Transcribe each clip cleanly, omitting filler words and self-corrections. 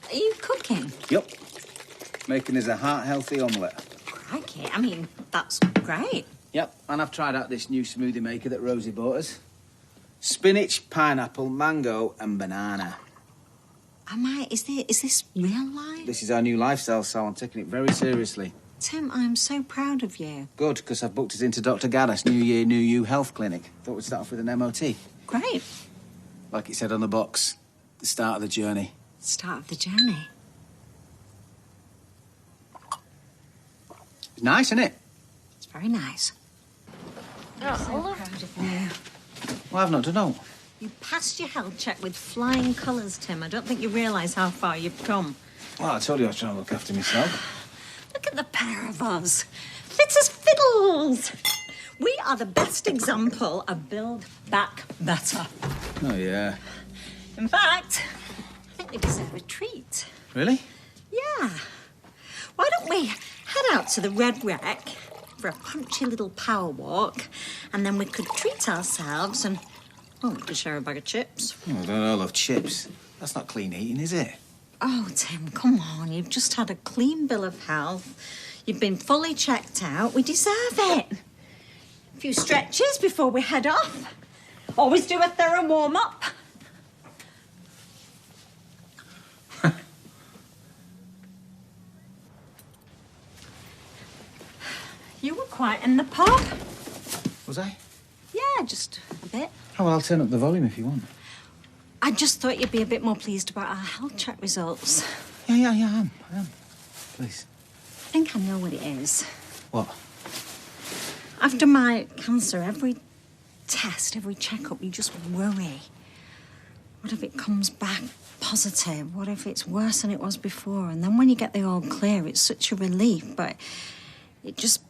Are you cooking? Yup. Making us a heart-healthy omelette. Crikey, I mean, that's great. Yep, and I've tried out this new smoothie maker that Rosie bought us. Spinach, pineapple, mango and banana. Is this real life? This is our new lifestyle, so I'm taking it very seriously. Tim, I'm so proud of you. Good, because I've booked us into Dr. Gaddis' New Year, New You health clinic. Thought we'd start off with an MOT. Great. Like it said on the box, the start of the journey. Start of the journey. It's nice, isn't it? It's very nice. Oh, So proud of you. Well, I've not done all. You passed your health check with flying colours, Tim. I don't think you realise how far you've come. Well, I told you I was trying to look after myself. Look at the pair of us. Fit as fiddles. We are the best example of build back better. Oh, yeah. In fact, I think we deserve a treat. Really? Yeah. Why don't we head out to the Red Wreck for a punchy little power walk, and then we could treat ourselves and, well, we could share a bag of chips. Oh, I don't all love chips. That's not clean eating, is it? Oh, Tim, come on. You've just had a clean bill of health. You've been fully checked out. We deserve it. A few stretches before we head off. Always do a thorough warm-up. You were quiet in the pub. Was I? Yeah, just a bit. Oh, well, I'll turn up the volume if you want. I just thought you'd be a bit more pleased about our health check results. Yeah, I am. Please. I think I know what it is. What? After my cancer, every test, every checkup, you just worry. What if it comes back positive? What if it's worse than it was before? And then when you get the all clear, it's such a relief, but it just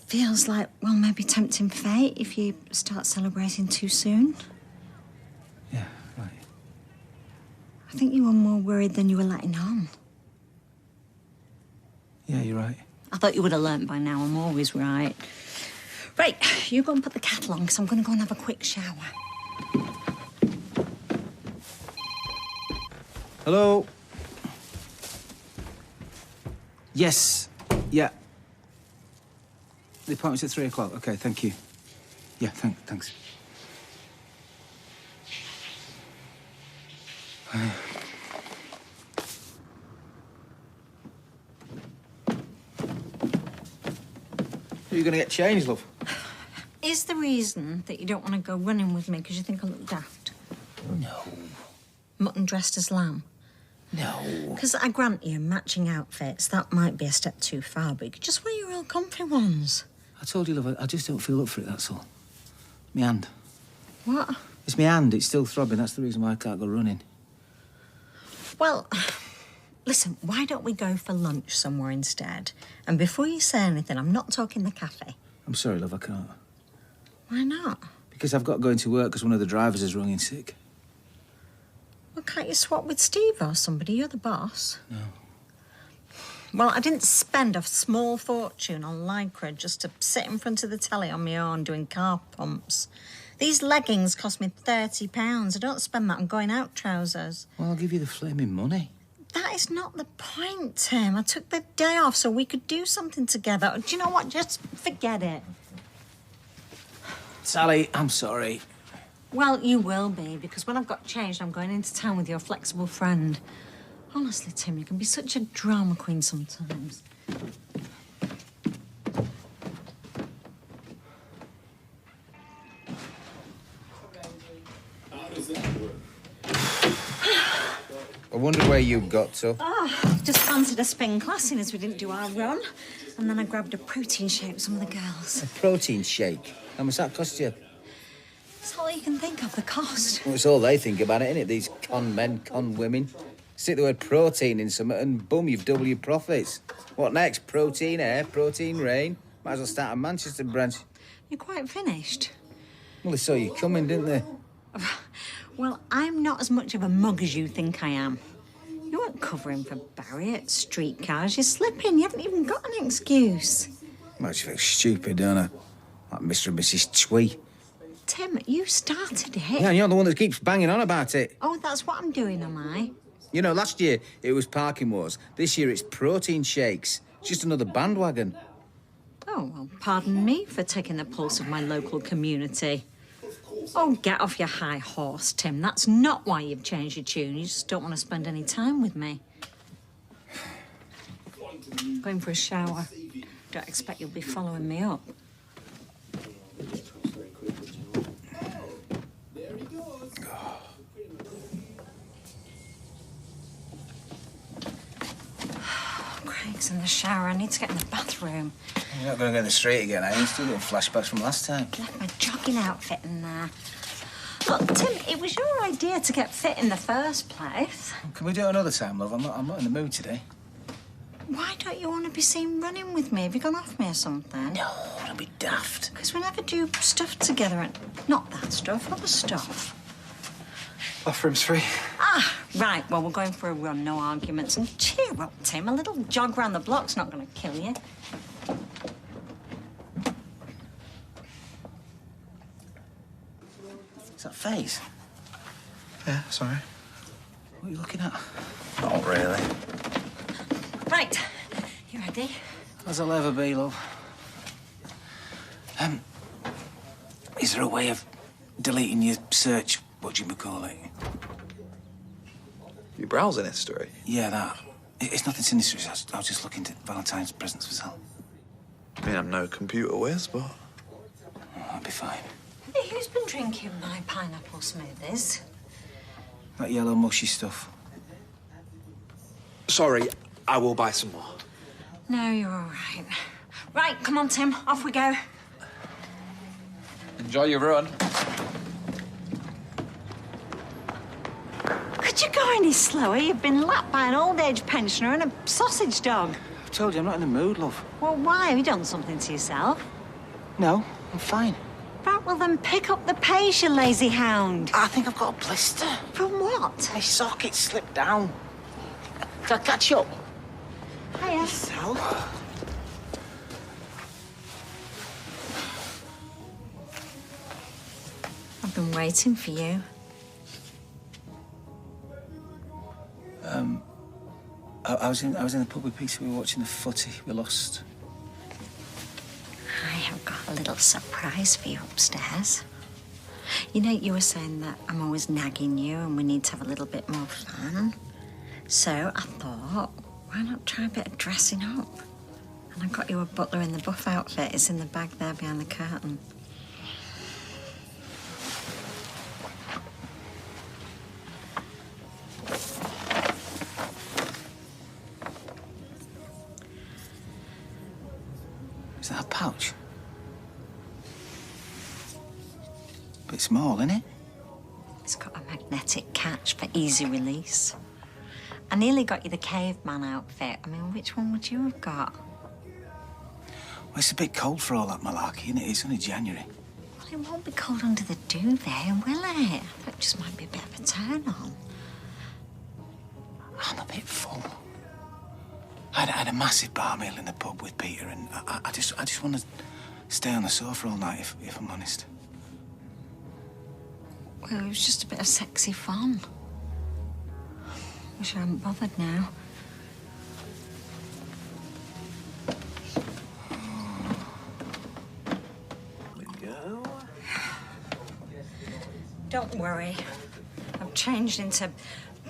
feels like, well, maybe tempting fate if you start celebrating too soon. Yeah, right. I think you were more worried than you were letting on. Yeah, you're right. I thought you would have learnt by now. I'm always right. Right, you go and put the kettle on, because I'm going to go and have a quick shower. Hello? Yes. Yeah. The appointment's at 3 o'clock. OK, thank you. Yeah, thanks. Are you going to get changed, love? Is the reason that you don't want to go running with me because you think I look daft? No. Mutton dressed as lamb? No. Because I grant you, matching outfits, that might be a step too far, but you could just wear your real comfy ones. I told you, love, I just don't feel up for it, that's all. My hand. What? It's my hand. It's still throbbing. That's the reason why I can't go running. Well, listen, why don't we go for lunch somewhere instead? And before you say anything, I'm not talking the cafe. I'm sorry, love, I can't. Why not? Because I've got to go into work because one of the drivers has rung in sick. Well, can't you swap with Steve or somebody? You're the boss. No. Well, I didn't spend a small fortune on Lycra just to sit in front of the telly on my own doing car pumps. These leggings cost me £30. I don't spend that on going out trousers. Well, I'll give you the flaming money. That is not the point, Tim. I took the day off so we could do something together. Do you know what? Just forget it. Sally, I'm sorry. Well, you will be, because when I've got changed, I'm going into town with your flexible friend. Honestly, Tim, you can be such a drama queen sometimes. I wonder where you got to. Oh, just fancied a spin class as we didn't do our run. And then I grabbed a protein shake with some of the girls. A protein shake. How much that cost you? That's all you can think of, the cost. Well, it's all they think about it, isn't it? These con men, con women. Stick the word protein in something and boom, you've doubled your profits. What next? Protein air, protein rain. Might as well start a Manchester branch. You're quite finished. Well, they saw you coming, didn't they? Well, I'm not as much of a mug as you think I am. You weren't covering for Barry at streetcars. You're slipping. You haven't even got an excuse. Much feel stupid, don't I? Like Mr. and Mrs. Twee. Tim, you started it. Yeah, and you're the one that keeps banging on about it. Oh, that's what I'm doing, am I? You know, last year it was parking wars. This year it's protein shakes. It's just another bandwagon. Oh, well, pardon me for taking the pulse of my local community. Oh, get off your high horse, Tim. That's not why you've changed your tune. You just don't want to spend any time with me. Going for a shower. Don't expect you'll be following me up. Craig's in the shower. I need to get in the bathroom. You're not going to go in the street again, are you? Still getting flashbacks from last time. Left my jogging outfit in there. Look, Tim, it was your idea to get fit in the first place. Can we do it another time, love? I'm not in the mood today. Why don't you want to be seen running with me? Have you gone off me or something? No, don't be daft. Because we never do stuff together and... Not that stuff, other stuff. Bathroom's free. Ah, right. Well, we're going for a run, no arguments. And cheer up, Tim. A little jog round the block's not going to kill you. Is that face? Yeah, sorry. What are you looking at? Not really. Right. You ready? As I'll ever be, love. Is there a way of deleting your search, whatchamacallit? Your browsing history? Yeah, that. It's nothing sinister. I was just looking at Valentine's presents for sale. I mean, I'm no computer whiz, but... Oh, that'd be fine. Hey, who's been drinking my pineapple smoothies? That yellow mushy stuff. Sorry, I will buy some more. No, you're all right. Right, come on, Tim. Off we go. Enjoy your run. Could you go any slower? You've been lapped by an old-age pensioner and a sausage dog. I told you I'm not in the mood, love. Well, why? Have you done something to yourself? No, I'm fine. Right, well, then pick up the pace, you lazy hound. I think I've got a blister. From what? My socket slipped down. Can I catch you up? Hiya. So? I've been waiting for you. I was in the pub with Peter. We were watching the footy. We lost. I have got a little surprise for you upstairs. You know, you were saying that I'm always nagging you and we need to have a little bit more fun. So I thought, why not try a bit of dressing up? And I got you a butler in the buff outfit. It's in the bag there behind the curtain. Is that a pouch? Bit small, isn't it? It's got a magnetic catch for easy release. I nearly got you the caveman outfit. I mean, which one would you have got? Well, it's a bit cold for all that malarkey, isn't it? It's only January. Well, it won't be cold under the duvet, will it? That just might be a bit of a turn on. I'm a bit full. I had a massive bar meal in the pub with Peter, and I just want to stay on the sofa all night, if I'm honest. Well, it was just a bit of sexy fun. Wish I hadn't bothered now. There we go. Don't worry. I've changed into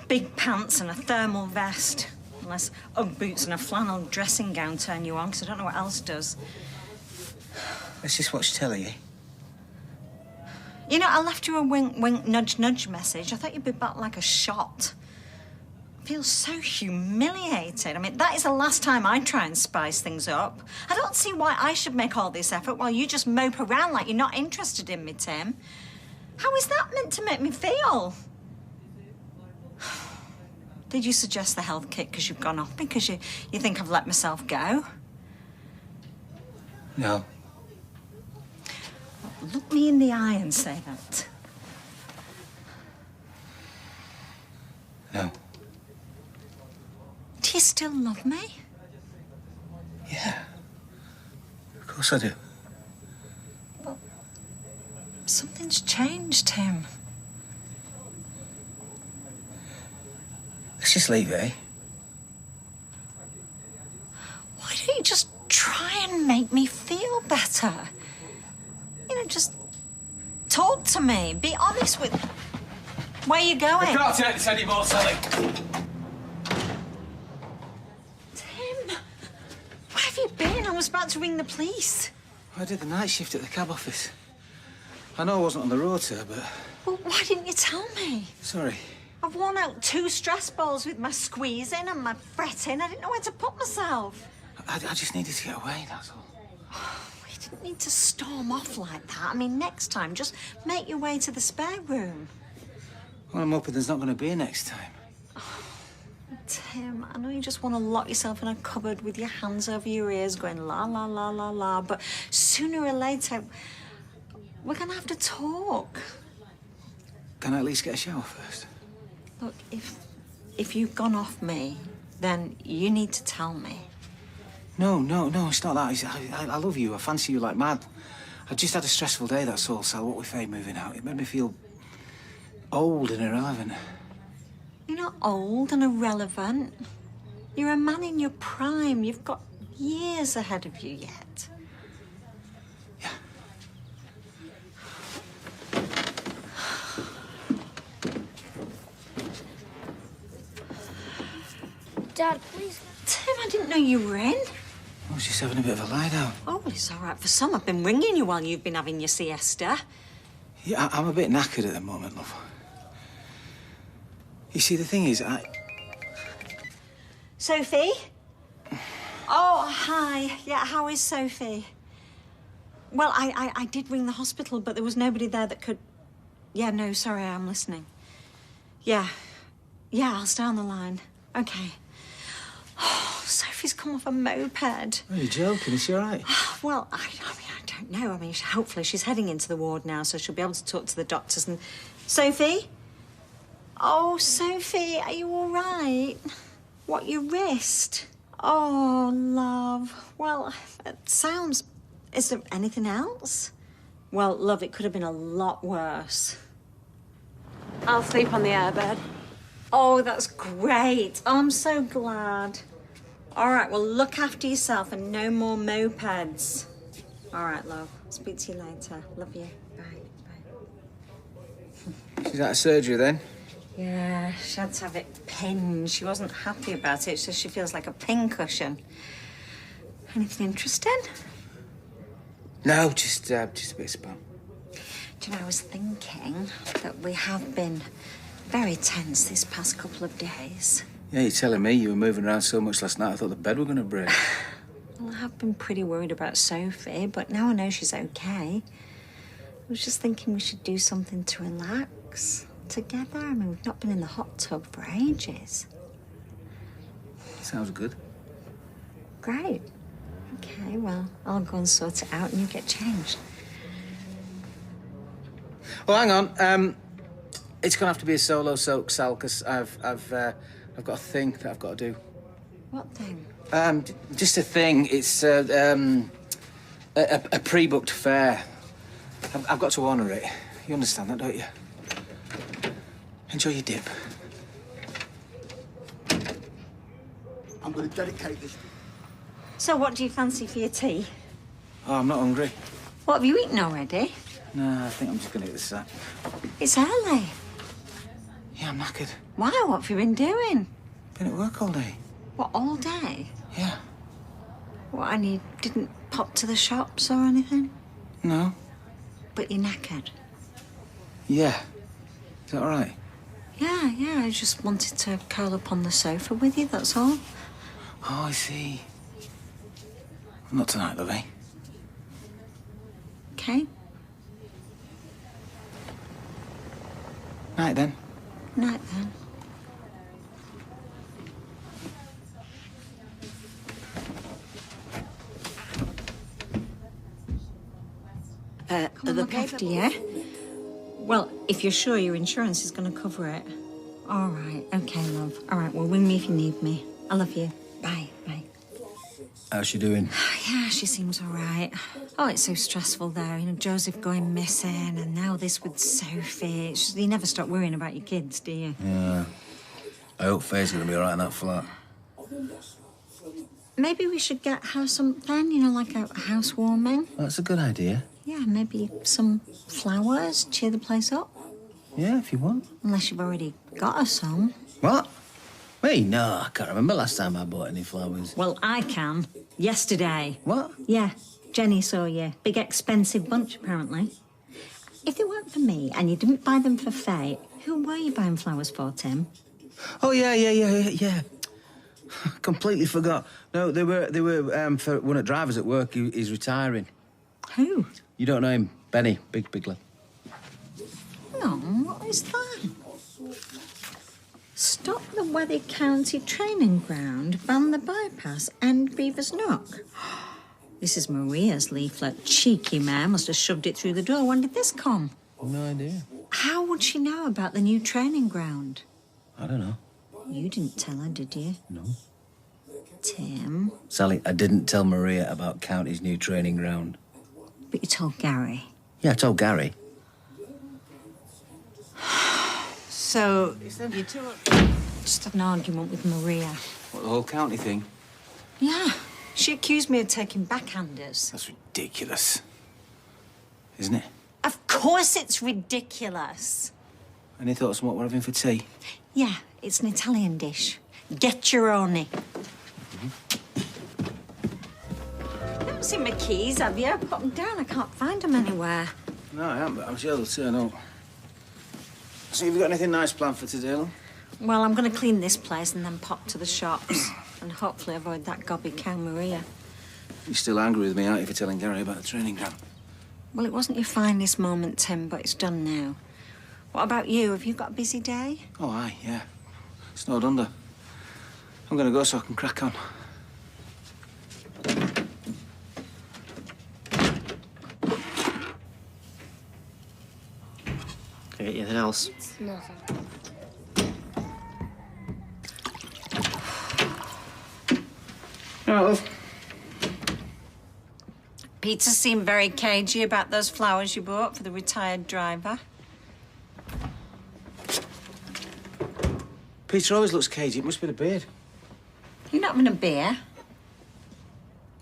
big pants and a thermal vest. Unless Ugg boots and a flannel dressing gown turn you on, because I don't know what else does. Let's just watch telly, eh? You know, I left you a wink, wink, nudge, nudge message. I thought you'd be back like a shot. I feel so humiliated. I mean, that is the last time I try and spice things up. I don't see why I should make all this effort while you just mope around like you're not interested in me, Tim. How is that meant to make me feel? Did you suggest the health kit because you've gone off because you think I've let myself go? No. Look me in the eye and say that. No. Do you still love me? Yeah. Of course I do. Well, something's changed, Tim. Let's just leave it, eh? Why don't you just try and make me feel better? You know, just talk to me. Be honest with... Where are you going? I can't take this anymore, Sally. Tim, where have you been? I was about to ring the police. I did the night shift at the cab office. I know I wasn't on the rota, but... Well, why didn't you tell me? Sorry. I've worn out 2 stress balls with my squeezing and my fretting. I didn't know where to put myself. I just needed to get away, that's all. You didn't need to storm off like that. I mean, next time, just make your way to the spare room. Well, I'm hoping there's not going to be a next time. Tim, I know you just want to lock yourself in a cupboard with your hands over your ears going la, la, la, la, la, but sooner or later, we're going to have to talk. Can I at least get a shower first? Look, if you've gone off me, then you need to tell me. No, it's not that. I love you. I fancy you like mad. I just had a stressful day, that's all, Sal. What with Faye moving out, it made me feel old and irrelevant. You're not old and irrelevant. You're a man in your prime. You've got years ahead of you yet. Yeah. Dad, please. Tim, I didn't know you were in. I was just having a bit of a lie down. Oh, well, it's all right for some. I've been ringing you while you've been having your siesta. Yeah, I'm a bit knackered at the moment, love. You see, the thing is, Sophie? Oh, hi. Yeah, how is Sophie? Well, I did ring the hospital, but there was nobody there that could... Yeah, no, sorry, I'm listening. Yeah, I'll stay on the line. OK. Oh, Sophie's come off a moped. Are you joking? Is she all right? Well, I mean, I don't know. I mean, hopefully she's heading into the ward now, so she'll be able to talk to the doctors and... Sophie? Oh, Sophie, are you all right? What, your wrist? Oh, love. Well, it sounds... Is there anything else? Well, love, it could have been a lot worse. I'll sleep on the airbed. Oh, that's great. Oh, I'm so glad. All right, well, look after yourself and no more mopeds. All right, love. Speak to you later. Love you. Bye. She's out of surgery then? Yeah, she had to have it pinned. She wasn't happy about it, so she feels like a pincushion. Anything interesting? No, just a bit of spam. Do you know, I was thinking that we have been very tense this past couple of days. Yeah, you're telling me you were moving around so much last night, I thought the bed were going to break. Well, I have been pretty worried about Sophie, but now I know she's okay. I was just thinking we should do something to relax together. I mean, we've not been in the hot tub for ages. Sounds good. Great. Okay, well, I'll go and sort it out and you get changed. Well, hang on. It's going to have to be a solo soak, Sal, because I've got a thing that I've got to do. What thing? Just a thing. It's a pre-booked fare. I've got to honour it. You understand that, don't you? Enjoy your dip. I'm going to dedicate this. So what do you fancy for your tea? Oh, I'm not hungry. What, have you eaten already? No, I think I'm just going to hit the sack. It's early. Yeah, I'm knackered. Why? What have you been doing? Been at work all day. What, all day? Yeah. What, and you didn't pop to the shops or anything? No. But you're knackered? Yeah. Is that all right? Yeah, I just wanted to curl up on the sofa with you, that's all. Oh, I see. Not tonight, love, eh? Okay. Night, then. Night, then. Look after you. Well, if you're sure your insurance is going to cover it. All right, okay, love. All right, well, ring me if you need me. I love you. Bye. How's she doing? Yeah, she seems all right. Oh, it's so stressful there. You know, Joseph going missing, and now this with Sophie. You never stop worrying about your kids, do you? Yeah. I hope Faye's gonna be all right in that flat. Maybe we should get her something, you know, like a housewarming. That's a good idea. Yeah, maybe some flowers, cheer the place up. Yeah, if you want. Unless you've already got her some. What? Me? No, I can't remember last time I bought any flowers. Well, I can. Yesterday. What? Yeah, Jenny saw you. Big expensive bunch, apparently. If it weren't for me and you didn't buy them for Faye, who were you buying flowers for, Tim? Oh, yeah. Completely forgot. No, they were for one of the drivers at work. He's retiring. Who? You don't know him? Benny, big lad. No, what is that? Stop the Weather County training ground, ban the bypass, end Beaver's Knock. This is Maria's leaflet. Cheeky mare must have shoved it through the door. When did this come? No idea. How would she know about the new training ground? I don't know. You didn't tell her, did you? No. Tim? Sally, I didn't tell Maria about County's new training ground. But you told Gary. Yeah, I told Gary. So, you two just had an argument with Maria. What, the whole county thing? Yeah. She accused me of taking backhanders. That's ridiculous. Isn't it? Of course it's ridiculous. Any thoughts on what we're having for tea? Yeah, it's an Italian dish. Ghetcheroni. You haven't seen my keys, have you? I put them down. I can't find them anywhere. No, I haven't, but I'm sure they'll turn up. So, have you got anything nice planned for today, love? Well, I'm going to clean this place and then pop to the shops and hopefully avoid that gobby cow Maria. You're still angry with me, aren't you, for telling Gary about the training ground? Well, it wasn't your finest moment, Tim, but it's done now. What about you? Have you got a busy day? Oh, aye, yeah. Snowed under. I'm going to go so I can crack on. Can I get you anything else? Nothing. All right, love. Peter seemed very cagey about those flowers you bought for the retired driver. Peter always looks cagey. It must be the beard. You're not having a beer?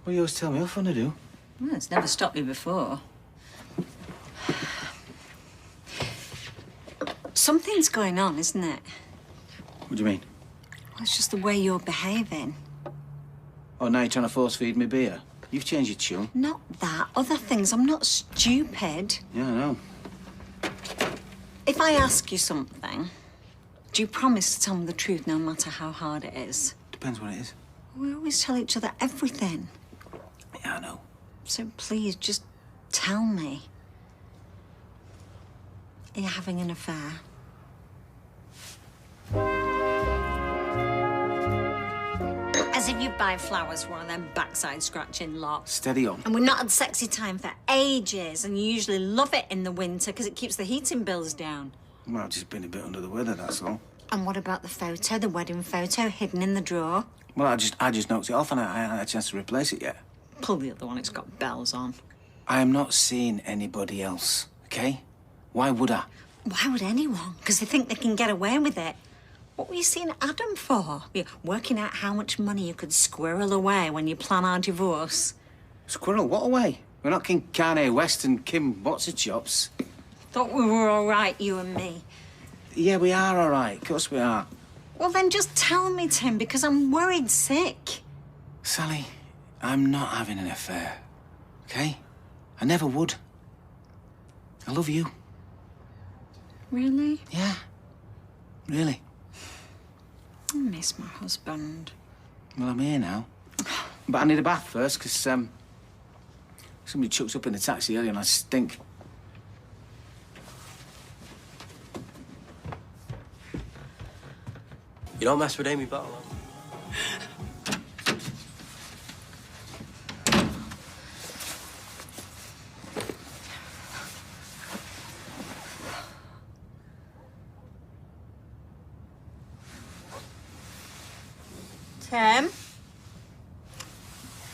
Well, you always tell me off when I do. Well, it's never stopped me before. Something's going on, isn't it? What do you mean? Well, it's just the way you're behaving. Oh, now you're trying to force feed me beer? You've changed your tune. Not that. Other things. I'm not stupid. Yeah, I know. If I ask you something, do you promise to tell me the truth no matter how hard it is? Depends what it is. We always tell each other everything. Yeah, I know. So please, just tell me. Are you having an affair? As if you buy flowers for one of them backside-scratching lots. Steady on. And we've not had sexy time for ages, and you usually love it in the winter because it keeps the heating bills down. Well, I've just been a bit under the weather, that's all. And what about the photo, the wedding photo, hidden in the drawer? Well, I just knocked it off and I hadn't had a chance to replace it yet. Pull the other one, it's got bells on. I am not seeing anybody else, okay? Why would I? Why would anyone? Because they think they can get away with it. What were you seeing Adam for? You're working out how much money you could squirrel away when you plan our divorce. Squirrel, what away? We're not King Kanye West and Kim What's-Her-Chops. Thought we were all right, you and me. Yeah, we are all right. Of course we are. Well, then just tell me, Tim, because I'm worried sick. Sally, I'm not having an affair, okay? I never would. I love you. Really? Yeah, really. I miss my husband. Well, I'm here now. But I need a bath first, because somebody chucked up in the taxi earlier and I stink. You don't mess with Amy Barlow. Tim?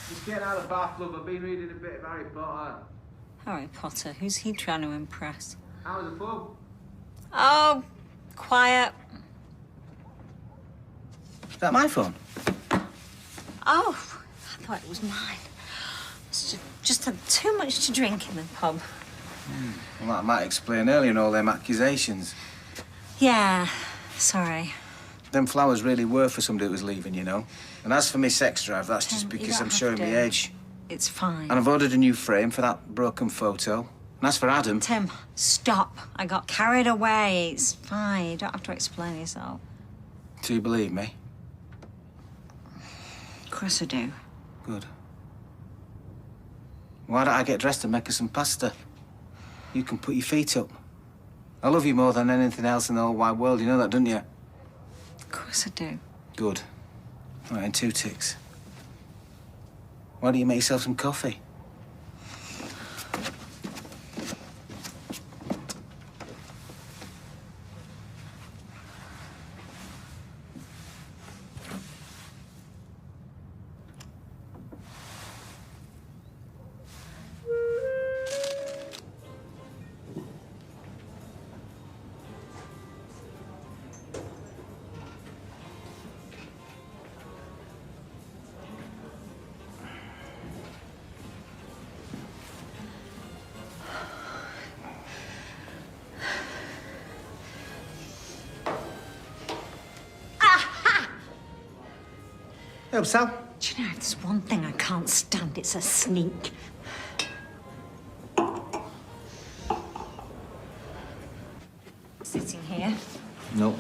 Just getting out of the bath, love. I've been reading a bit of Harry Potter. Harry Potter. Who's he trying to impress? How was the pub? Oh, quiet. Is that my phone? Oh, I thought it was mine. Just had too much to drink in the pub. Well, that might explain earlier all them accusations. Yeah, sorry. Them flowers really were for somebody that was leaving, you know. And as for me sex drive, that's just Tim, you because don't I'm have showing to. my age. It's fine. And I've ordered a new frame for that broken photo. And as for Adam... Tim, stop. I got carried away. It's fine. You don't have to explain yourself. Do you believe me? Of course I do. Good. Why don't I get dressed and make her some pasta? You can put your feet up. I love you more than anything else in the whole wide world. You know that, don't you? Of course I do. Good. Right, in 2 ticks. Why don't you make yourself some coffee? Help, Sal. Do you know, if there's one thing I can't stand, it's a sneak. Sitting here. No.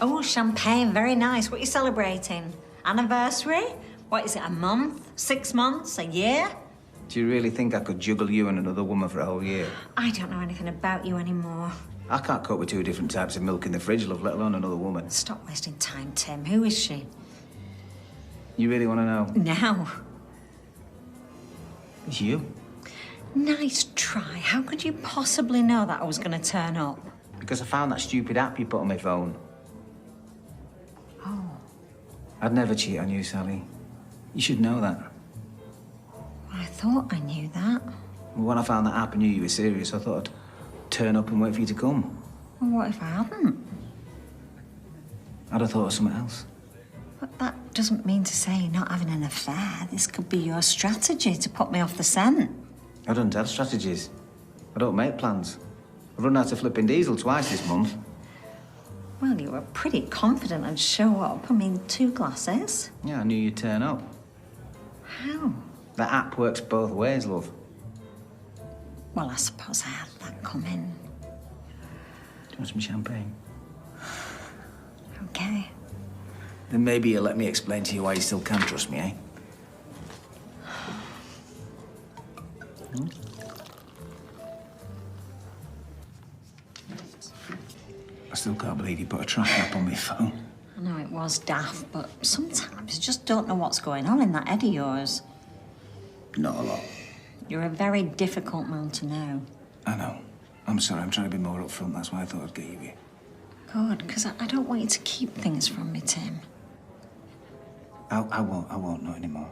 Oh, champagne, very nice. What are you celebrating? Anniversary? What is it, a month? 6 months? A year? Do you really think I could juggle you and another woman for a whole year? I don't know anything about you anymore. I can't cope with 2 different types of milk in the fridge, love, let alone another woman. Stop wasting time, Tim. Who is she? You really want to know? Now. It's you. Nice try. How could you possibly know that I was going to turn up? Because I found that stupid app you put on my phone. Oh. I'd never cheat on you, Sally. You should know that. I thought I knew that. Well, when I found that app and knew you were serious, I thought I'd turn up and wait for you to come. Well, what if I hadn't? I'd have thought of something else. But that doesn't mean to say you're not having an affair. This could be your strategy to put me off the scent. I don't have strategies. I don't make plans. I've run out of flipping diesel twice this month. Well, you were pretty confident I'd show up. I mean, 2 glasses. Yeah, I knew you'd turn up. How? The app works both ways, love. Well, I suppose I had that coming. Do you want some champagne? Okay. Then maybe you'll let me explain to you why you still can trust me, eh? Hmm? I still can't believe you put a track app on my phone. I know it was daft, but sometimes you just don't know what's going on in that head of yours. Not a lot. You're a very difficult man to know. I know. I'm sorry, I'm trying to be more upfront. That's why I thought I'd get you here. Good, because I don't want you to keep things from me, Tim. I won't know anymore.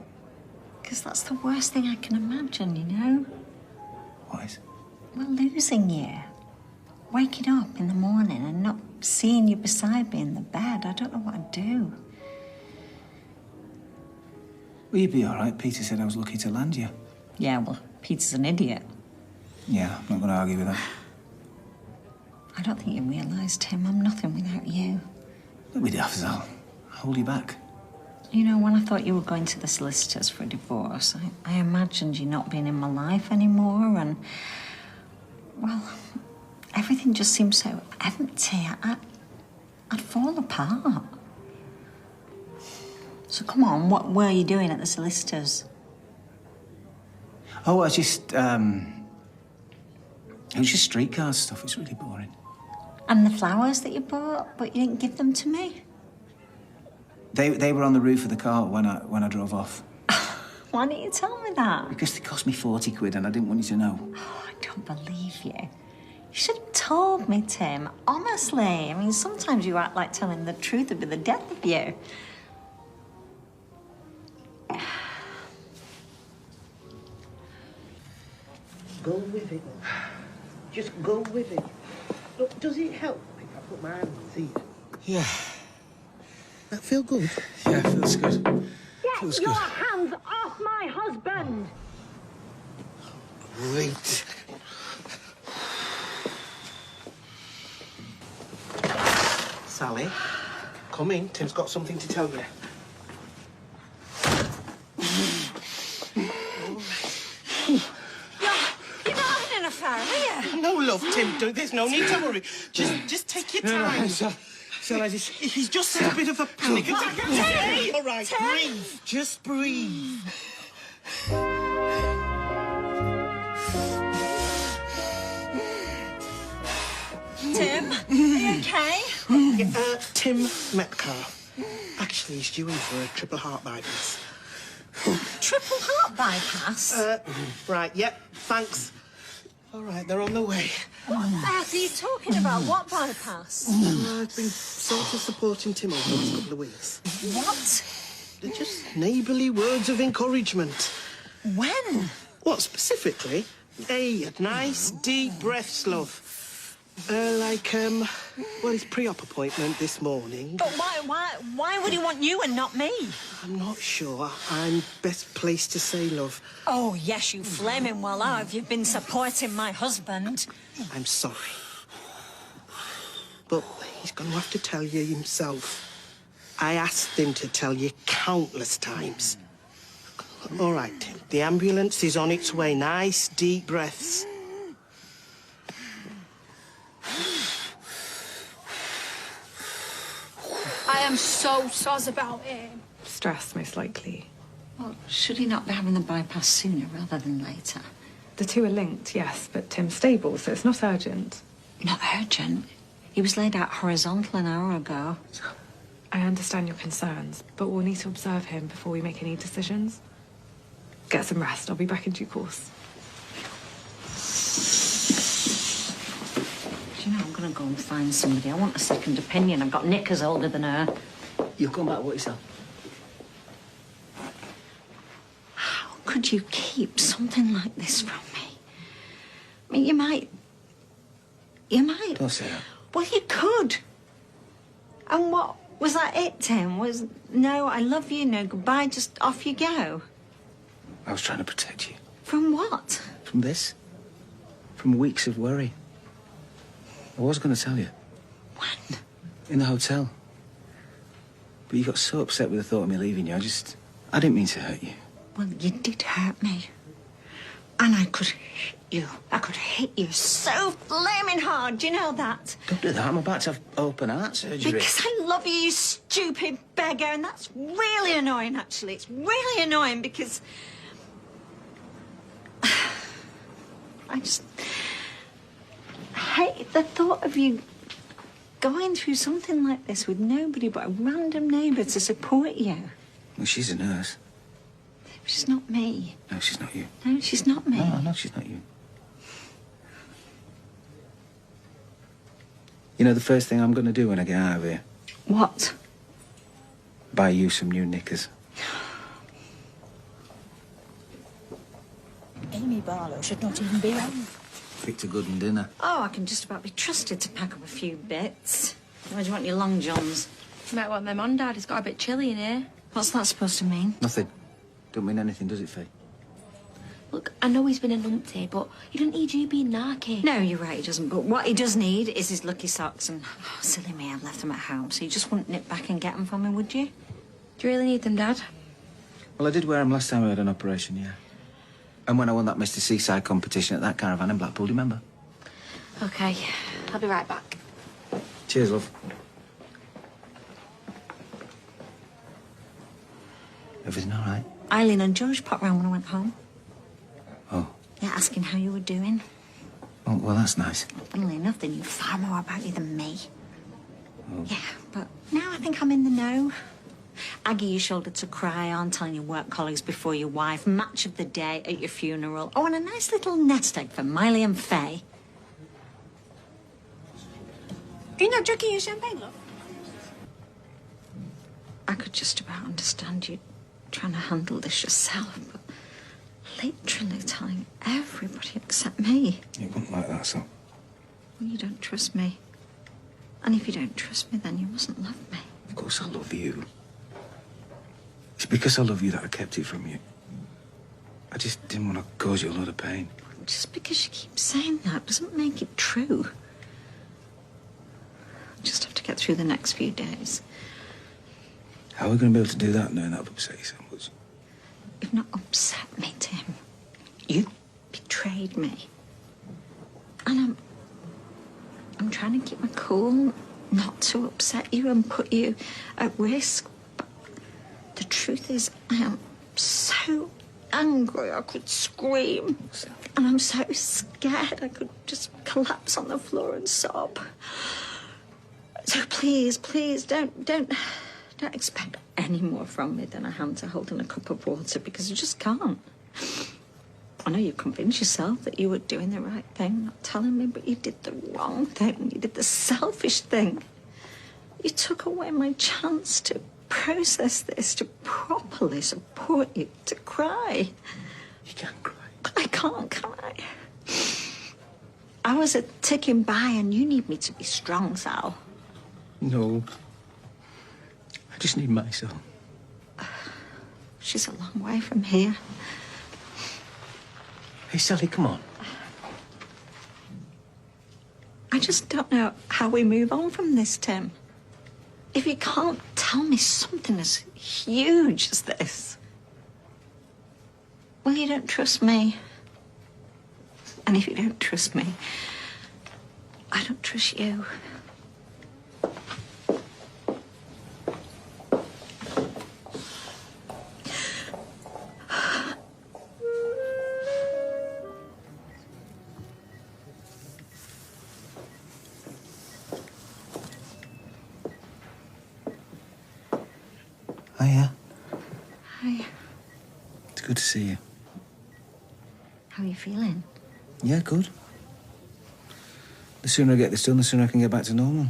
Because that's the worst thing I can imagine, you know? What is? Well, losing you. Waking up in the morning and not seeing you beside me in the bed. I don't know what I'd do. Well, you'd be all right. Peter said I was lucky to land you. Yeah, well, Peter's an idiot. Yeah, I'm not going to argue with that. I don't think you realise, Tim, I'm nothing without you. Don't be daft, Zal. I'll hold you back. You know, when I thought you were going to the solicitors for a divorce, I imagined you not being in my life anymore, and, well, everything just seemed so empty. I'd fall apart. So come on, what were you doing at the solicitors? Oh, it was just streetcar stuff. It's really boring. And the flowers that you bought, but you didn't give them to me? They were on the roof of the car when I drove off. Why didn't you tell me that? Because they cost me 40 quid and I didn't want you to know. Oh, I don't believe you. You should have told me, Tim. Honestly. I mean, sometimes you act like telling the truth would be the death of you. Go with it. Just go with it. Look, does it help if I put my hand on the seat? Yeah. That feel good? Yeah, feels good. Get Feels your good. hands off my husband! Great. Sally, come in. Tim's got something to tell you. You're not having an affair, are you? No, love, Tim. There's no need to worry. Just take your time. He's just had a bit of a panic attack. Tim! All right, Tim! breathe. Just breathe. Tim, are you okay? Tim Metcalf. Actually, he's due in for a triple heart bypass. Triple heart bypass? Right, yep, thanks. All right, they're on the way. What the heck are you talking about? What bypass? I've been sort of supporting Tim over the last couple of weeks. What? They're just neighbourly words of encouragement. When? What, specifically? A nice, deep breaths, love. Well, his pre-op appointment this morning. But why would he want you and not me? I'm not sure I'm best placed to say, love. Oh, yes, you flaming well have. You've been supporting my husband. I'm sorry. But he's going to have to tell you himself. I asked him to tell you countless times. All right, Tim. The ambulance is on its way. Nice, deep breaths. I am so soz about it. Stress, most likely. Well, should he not be having the bypass sooner rather than later? The two are linked, yes, but Tim's stable, so it's not urgent. Not urgent. He was laid out horizontal an hour ago. I understand your concerns, but we'll need to observe him before we make any decisions. Get some rest. I'll be back in due course. Do you know, I'm going to go and find somebody. I want a second opinion. I've got knickers older than her. You'll come back, what yourself? How could you keep something like this from me? I mean, you might... Don't say that. Well, you could. And what... Was that it, Tim? Was... No, I love you, no goodbye, just off you go? I was trying to protect you. From what? From this. From weeks of worry. I was going to tell you. When? In the hotel. But you got so upset with the thought of me leaving you, I didn't mean to hurt you. Well, you did hurt me. And I could hit you. I could hit you so flaming hard. Do you know that? Don't do that. I'm about to have open heart surgery. Because I love you, you stupid beggar. And that's really annoying, actually. It's really annoying because... I just hate the thought of you going through something like this with nobody but a random neighbour to support you. Well, she's a nurse. She's not me. No, she's not you. No, she's not me. No, she's not you. You know the first thing I'm going to do when I get out of here? What? Buy you some new knickers. Amy Barlow should not even be around. Picked a good one, didn't I? Oh, I can just about be trusted to pack up a few bits. Where do you want your long johns? You might want them on, Dad. It's got a bit chilly in here. What's that supposed to mean? Nothing. Don't mean anything, does it, Faye? Look, I know he's been a numpty, but he doesn't need you being narky. No, you're right, he doesn't. But what he does need is his lucky socks. And, oh, silly me, I've left them at home. So you just wouldn't nip back and get them for me, would you? Do you really need them, Dad? Well, I did wear them last time I had an operation, yeah. And when I won that Mr. Seaside competition at that caravan in Blackpool, do you remember? OK, I'll be right back. Cheers, love. Everything all right? Eileen and George popped round when I went home. Oh. Yeah, asking how you were doing. Oh, well, that's nice. Funnily enough, they knew far more about you than me. Oh. Yeah, but now I think I'm in the know. Aggie your shoulder to cry on, telling your work colleagues before your wife, match of the day at your funeral. Oh, and a nice little nest egg for Miley and Faye. Are you not drinking your champagne, love? I could just about understand you trying to handle this yourself, but literally telling everybody except me. You wouldn't like that, so. Well, you don't trust me. And if you don't trust me, then you mustn't love me. Of course I love you. It's because I love you that I kept it from you. I just didn't want to cause you a lot of pain. Just because you keep saying that doesn't make it true. Just have to get through the next few days. How are we going to be able to do that knowing that I've upset you so much? You've not upset me, Tim. You betrayed me. And I'm trying to keep my cool, not to upset you and put you at risk. But the truth is, I am so angry I could scream. And I'm so scared I could just collapse on the floor and sob. So please, don't expect any more from me than a hand to hold in a cup of water, because you just can't. I know you convinced yourself that you were doing the right thing, not telling me, but you did the wrong thing. You did the selfish thing. You took away my chance to process this, to properly support you, to cry. You can't cry. I can't, can I? Hours are ticking by and you need me to be strong, Sal. No. I just need myself. She's a long way from here. Hey, Sally, come on. I just don't know how we move on from this, Tim. If you can't tell me something as huge as this, well, you don't trust me. And if you don't trust me, I don't trust you. Hiya. Hi. It's good to see you. How are you feeling? Yeah, good. The sooner I get this done, the sooner I can get back to normal.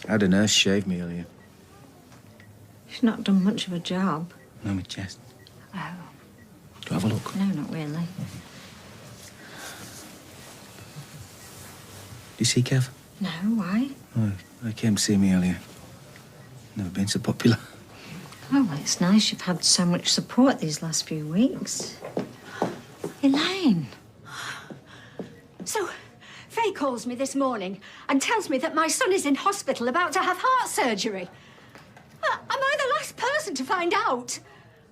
I had a nurse shave me earlier. You've not done much of a job. No, my chest. Oh. Do you have a look? No, not really. Do you see Kev? No, why? Oh, he came to see me earlier. Never been so popular. Oh, well, it's nice you've had so much support these last few weeks. Elaine. So, Faye calls me this morning and tells me that my son is in hospital about to have heart surgery. Am I the last person to find out?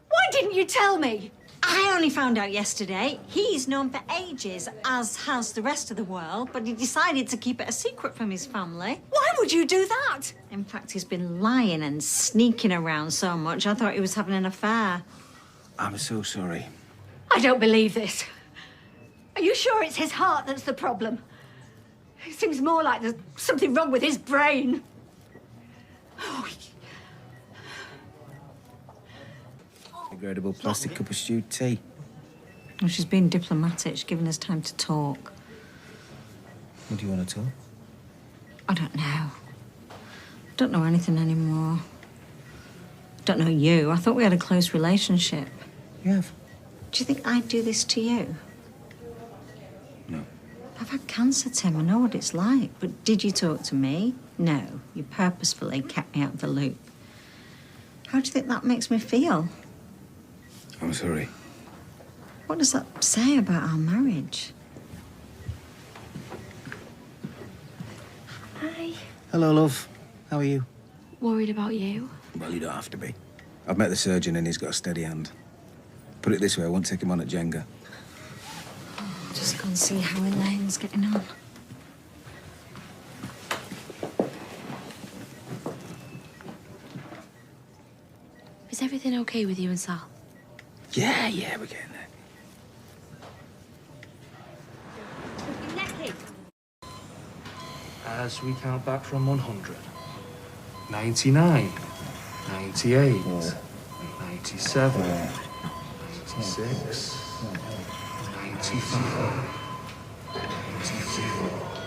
Why didn't you tell me? I only found out yesterday. He's known for ages, as has the rest of the world, but he decided to keep it a secret from his family. Why would you do that? In fact, he's been lying and sneaking around so much, I thought he was having an affair. I'm so sorry. I don't believe this. Are you sure it's his heart that's the problem? It seems more like there's something wrong with his brain. Oh, Degradable plastic cup of stewed tea. Well, she's being diplomatic. She's giving us time to talk. What do you want to talk? I don't know. I don't know anything anymore. I don't know you. I thought we had a close relationship. You have? Do you think I'd do this to you? No. I've had cancer, Tim. I know what it's like. But did you talk to me? No. You purposefully kept me out of the loop. How do you think that makes me feel? I'm sorry. What does that say about our marriage? Hi. Hello, love. How are you? Worried about you? Well, you don't have to be. I've met the surgeon and he's got a steady hand. Put it this way, I won't take him on at Jenga. Just go and see how Elaine's getting on. Is everything okay with you and Sal? Yeah, we're getting there. As we count back from 100, 99, 98, 97, 96, 95, 94.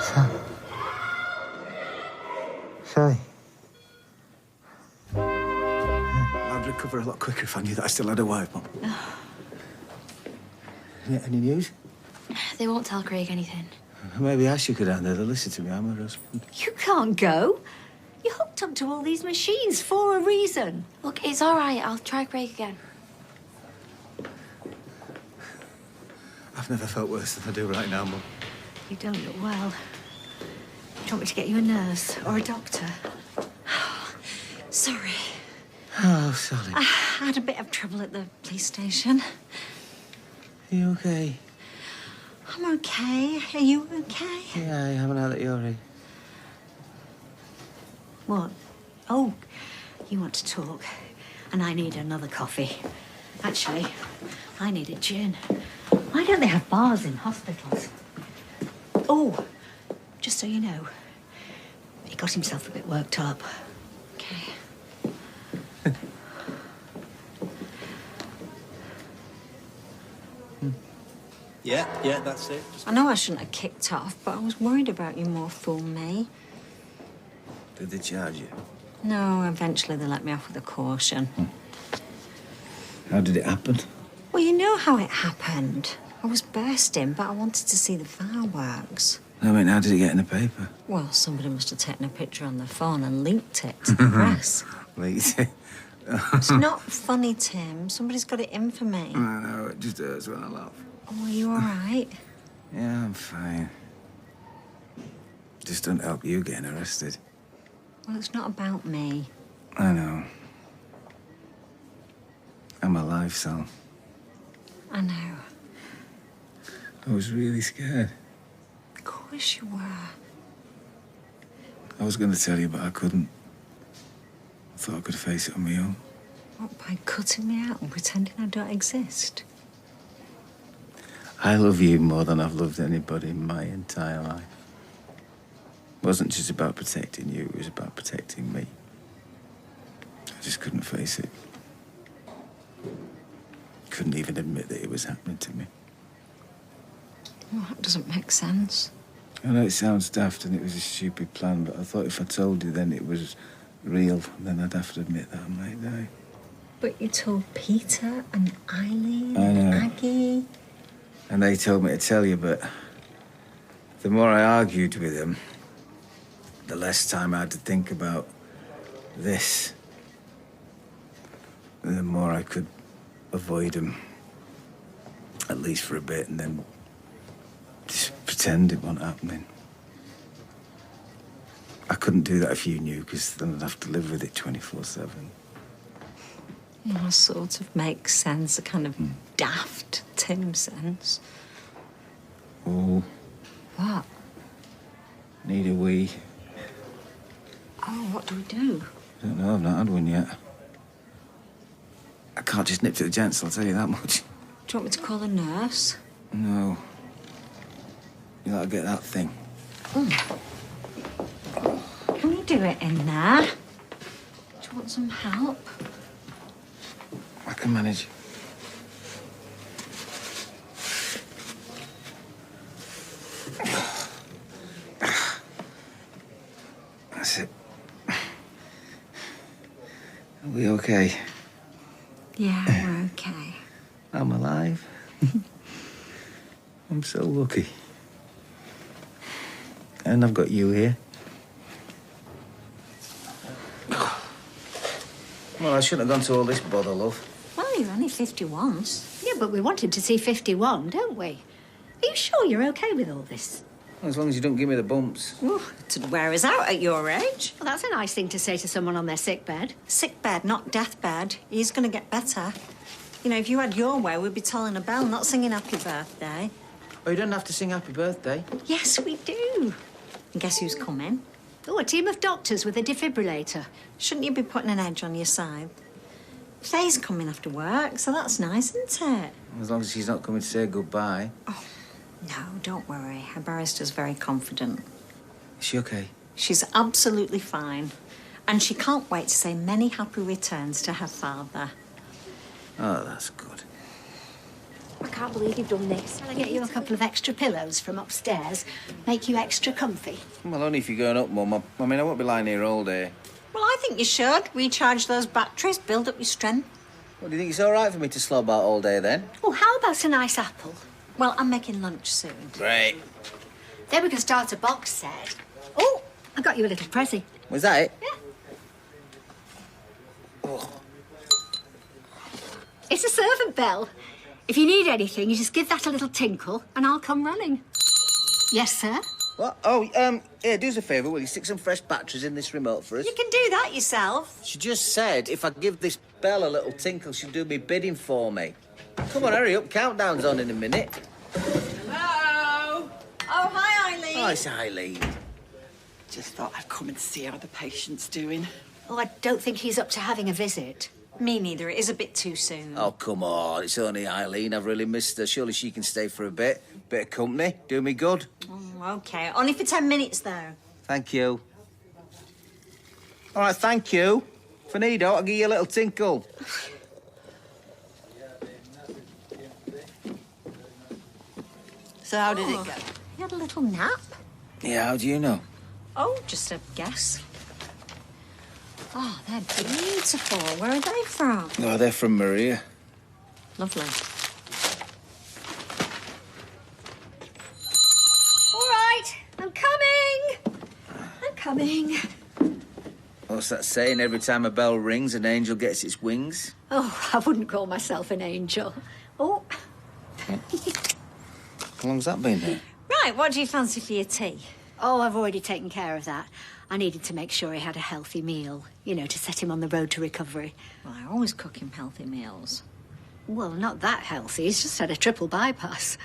Sam. okay? I'd recover a lot quicker if I knew that I still had a wife, Mum. Any news? They won't tell Craig anything. Maybe I should go down there to listen to me. I'm her husband. You can't go. You're hooked up to all these machines for a reason. Look, it's all right. I'll try Craig again. I've never felt worse than I do right now, Mum. You don't look well. Do you want me to get you a nurse or a doctor? Sorry. Oh, Sally. I had a bit of trouble at the police station. Are you okay? I'm okay. Are you okay? Yeah, I haven't had it already. What? Oh, you want to talk. And I need another coffee. Actually, I need a gin. Why don't they have bars in hospitals? Oh, just so you know, he got himself a bit worked up. Okay. Yeah, that's it. I know I shouldn't have kicked off, but I was worried about you more, fool me. Did they charge you? No, eventually they let me off with a caution. How did it happen? Well, you know how it happened. I was bursting, but I wanted to see the fireworks. I mean, how did it get in the paper? Well, somebody must have taken a picture on their phone and leaked it to the press. Leaked it? It's not funny, Tim. Somebody's got it in for me. I know, it just hurts when I laugh. Oh, are you all right? Yeah, I'm fine. Just don't help you getting arrested. Well, it's not about me. I know. I'm alive, Sal. I know. I was really scared. Of course you were. I was going to tell you, but I couldn't. I thought I could face it on my own. What, by cutting me out and pretending I don't exist? I love you more than I've loved anybody in my entire life. It wasn't just about protecting you, it was about protecting me. I just couldn't face it. Couldn't even admit that it was happening to me. Well, that doesn't make sense. I know it sounds daft and it was a stupid plan, but I thought if I told you then it was real, then I'd have to admit that I might die. But you told Peter and Eileen I know. and Aggie. And they told me to tell you, but the more I argued with them, the less time I had to think about this. And the more I could avoid them, at least for a bit, and then just pretend it wasn't happening. I couldn't do that if you knew, because then I'd have to live with it 24/7. Well, sort of makes sense, a kind of daft Tim sense. Oh, What? need a wee. Oh, what do we do? I don't know, I've not had one yet. I can't just nip to the gents, I'll tell you that much. Do you want me to call a nurse? No. You'll have to get that thing. Can you do it in there? Do you want some help? I can manage. That's it. Are we okay? Yeah, we're okay. I'm alive. I'm so lucky. And I've got you here. Well, I shouldn't have gone to all this bother, love. Well, you're only 51. Yeah, but we wanted to see 51, don't we? Are you sure you're okay with all this? As long as you don't give me the bumps. Oh, it'd wear us out at your age. Well, that's a nice thing to say to someone on their sick bed. Sick bed, not deathbed. He's going to get better. You know, if you had your way, we'd be tolling a bell, not singing happy birthday. Oh, you don't have to sing happy birthday. Yes, we do. And guess who's coming? Oh, a team of doctors with a defibrillator. Shouldn't you be putting an edge on your side? Faye's coming after work, so that's nice, isn't it? As long as she's not coming to say goodbye. Oh, no, don't worry. Her barrister's very confident. Is she okay? She's absolutely fine. And she can't wait to say many happy returns to her father. Oh, that's good. I can't believe you've done this. Shall I get you a couple of extra pillows from upstairs? Make you extra comfy? Well, only if you're going up, Mum. I mean, I won't be lying here all day. Well, I think you should. Recharge those batteries, build up your strength. Well, do you think it's all right for me to slob out all day, then? Oh, how about a nice apple? Well, I'm making lunch soon. Great. Then we can start a box set. Oh, I got you a little prezi. Was that it? Yeah. Oh. It's a servant bell. If you need anything, you just give that a little tinkle and I'll come running. Yes, sir? What? Oh, here, do us a favour, will you? Stick some fresh batteries in this remote for us. You can do that yourself. She just said if I give this bell a little tinkle, she'll do me bidding for me. Come on, hurry up. Countdown's on in a minute. Hello. Oh, hi, Eileen. Oh, it's Eileen. Just thought I'd come and see how the patient's doing. Oh, I don't think he's up to having a visit. Me neither. It is a bit too soon. Oh, come on. It's only Eileen. I've really missed her. Surely she can stay for a bit. Bit of company. Do me good. Oh, OK. Only for 10 minutes, though. Thank you. All right, thank you. If I need out, I'll give you a little tinkle. So how did it go? You had a little nap? Yeah, how do you know? Oh, just a guess. Oh, they're beautiful. Where are they from? Oh, they're from Maria. Lovely. All right, I'm coming. I'm coming. What's that saying? Every time a bell rings, an angel gets its wings? Oh, I wouldn't call myself an angel. Oh. How long's that been there? Right, what do you fancy for your tea? Oh, I've already taken care of that. I needed to make sure he had a healthy meal, you know, to set him on the road to recovery. Well, I always cook him healthy meals. Well, not that healthy. He's just had a triple bypass.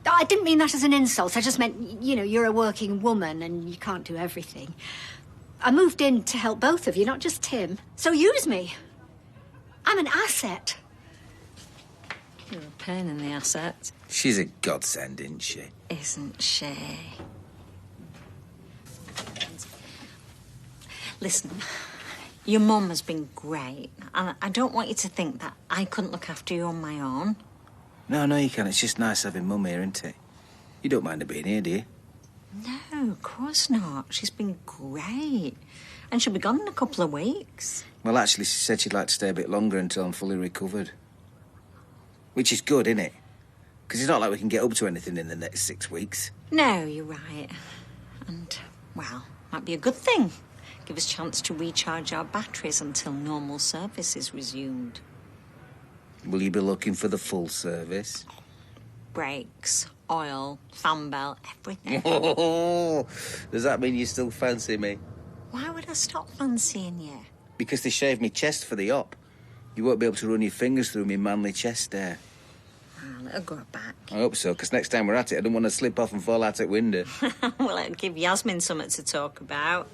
I didn't mean that as an insult. I just meant, you know, you're a working woman and you can't do everything. I moved in to help both of you, not just Tim. So use me. I'm an asset. You're a pain in the asset. She's a godsend, isn't she? Isn't she? Listen, your mum has been great, and I don't want you to think that I couldn't look after you on my own. No, you can. It's just nice having Mum here, isn't it? You don't mind her being here, do you? No, of course not. She's been great. And she'll be gone in a couple of weeks. Well, actually, she said she'd like to stay a bit longer until I'm fully recovered. Which is good, isn't it? Because it's not like we can get up to anything in the next 6 weeks. No, you're right. And, well, might be a good thing. Give us a chance to recharge our batteries until normal service is resumed. Will you be looking for the full service? Brakes, oil, fan belt, everything. Does that mean you still fancy me? Why would I stop fancying you? Because they shaved me chest for the op. You won't be able to run your fingers through me manly chest there. Well, it'll go back. I hope so, because next time we're at it, I don't want to slip off and fall out at window. Well, it'll give Yasmin something to talk about.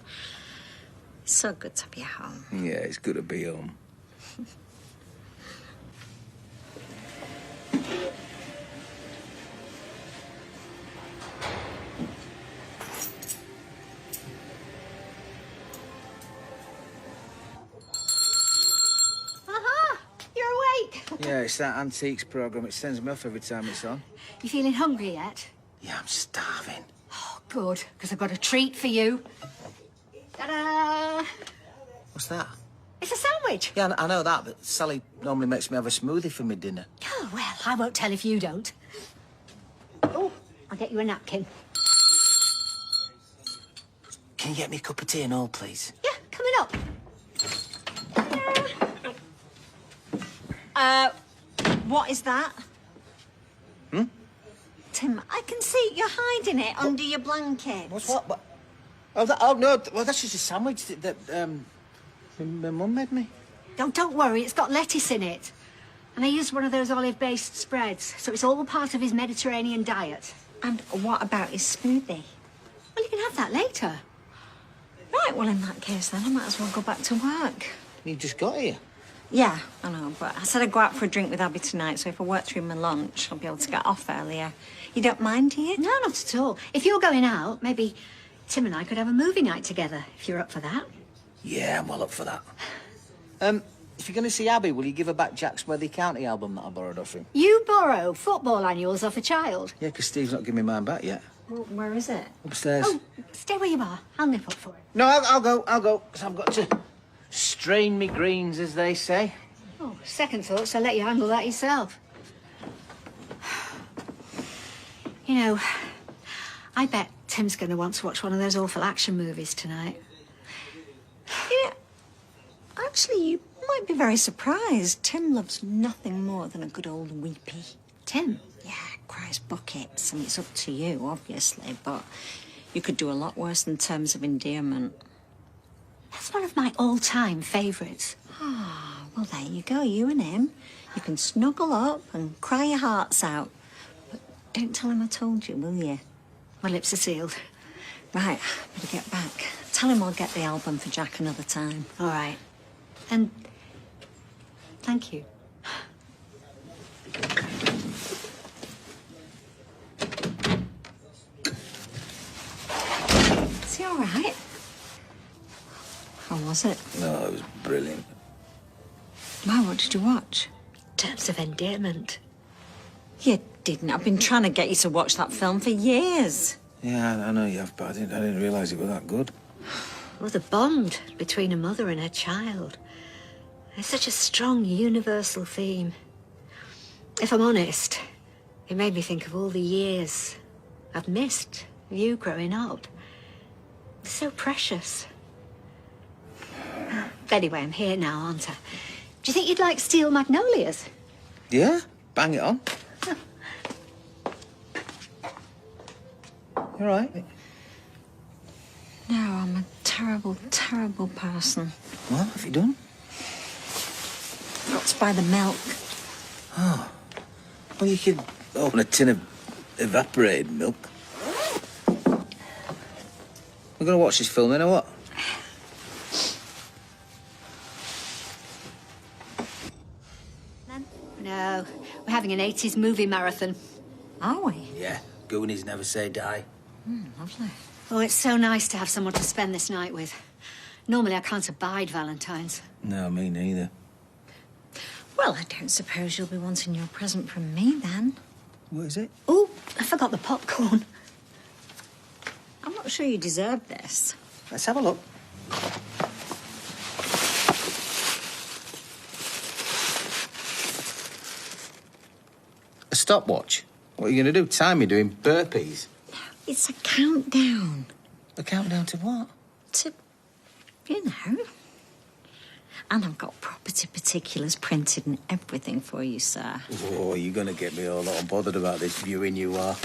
It's so good to be home. Yeah, it's good to be home. Aha! You're awake. Yeah, it's that Antiques programme. It sends me off every time it's on. You feeling hungry yet? Yeah, I'm starving. Oh, good, because I've got a treat for you. Ta-da! What's that? It's a sandwich. Yeah, I know that, but Sally normally makes me have a smoothie for my dinner. Oh, well, I won't tell if you don't. Oh, I'll get you a napkin. Can you get me a cup of tea and all, please? Yeah, coming up. What is that? Tim, I can see you're hiding it under your blanket. What? Oh, no. Well, that's just a sandwich that my mum made me. Don't worry, it's got lettuce in it. And I used one of those olive-based spreads, so it's all part of his Mediterranean diet. And what about his smoothie? Well, you can have that later. Right, well, in that case, then I might as well go back to work. You just got here. Yeah, I know, but I said I'd go out for a drink with Abby tonight, so if I work through my lunch, I'll be able to get off earlier. You don't mind, do you? No, not at all. If you're going out, maybe Tim and I could have a movie night together, if you're up for that. Yeah, I'm well up for that. If you're going to see Abby, will you give her back Jack's Worthy County album that I borrowed off him? You can borrow football annuals off a child? Yeah, 'cause Steve's not giving me mine back yet. Well, where is it? Upstairs. Oh, stay where you are. I'll nip up for it. No, I'll go, 'cause I've got to strain me greens, as they say. Oh, second thoughts, I'll let you handle that yourself. You know, I bet Tim's going to want to watch one of those awful action movies tonight. Yeah. Actually, you might be very surprised. Tim loves nothing more than a good old weepy. Tim? Yeah, cries buckets. And it's up to you, obviously, but you could do a lot worse in terms of endearment. That's one of my all-time favourites. Ah, well, there you go, you and him. You can snuggle up and cry your hearts out. But don't tell him I told you, will you? My lips are sealed. Right, better get back. Tell him I'll get the album for Jack another time. All right. And thank you. Is he all right? How was it? No, it was brilliant. Why, what did you watch? Terms of endearment. You didn't. I've been trying to get you to watch that film for years. Yeah, I know you have, but I didn't realise it was that good. Well, the bond between a mother and her child. It's such a strong, universal theme. If I'm honest, it made me think of all the years I've missed you growing up. It's so precious. Anyway, I'm here now, aren't I? Do you think you'd like Steel Magnolias? Yeah? Bang it on. You all right? No, I'm a terrible, terrible person. What have you done? Got to buy the milk. Oh. Well, you could open a tin of evaporated milk. We're going to watch this film then, or what? No, we're having an 80s movie marathon. Are we? Yeah. Goonies never say die. Lovely. Oh, it's so nice to have someone to spend this night with. Normally, I can't abide Valentine's. No, me neither. Well, I don't suppose you'll be wanting your present from me, then. What is it? Oh, I forgot the popcorn. I'm not sure you deserve this. Let's have a look. A stopwatch? What are you going to do? Time me doing burpees? It's a countdown. A countdown to what? To, you know. And I've got property particulars printed and everything for you, sir. Oh, you're going to get me all bothered about this viewing, you are.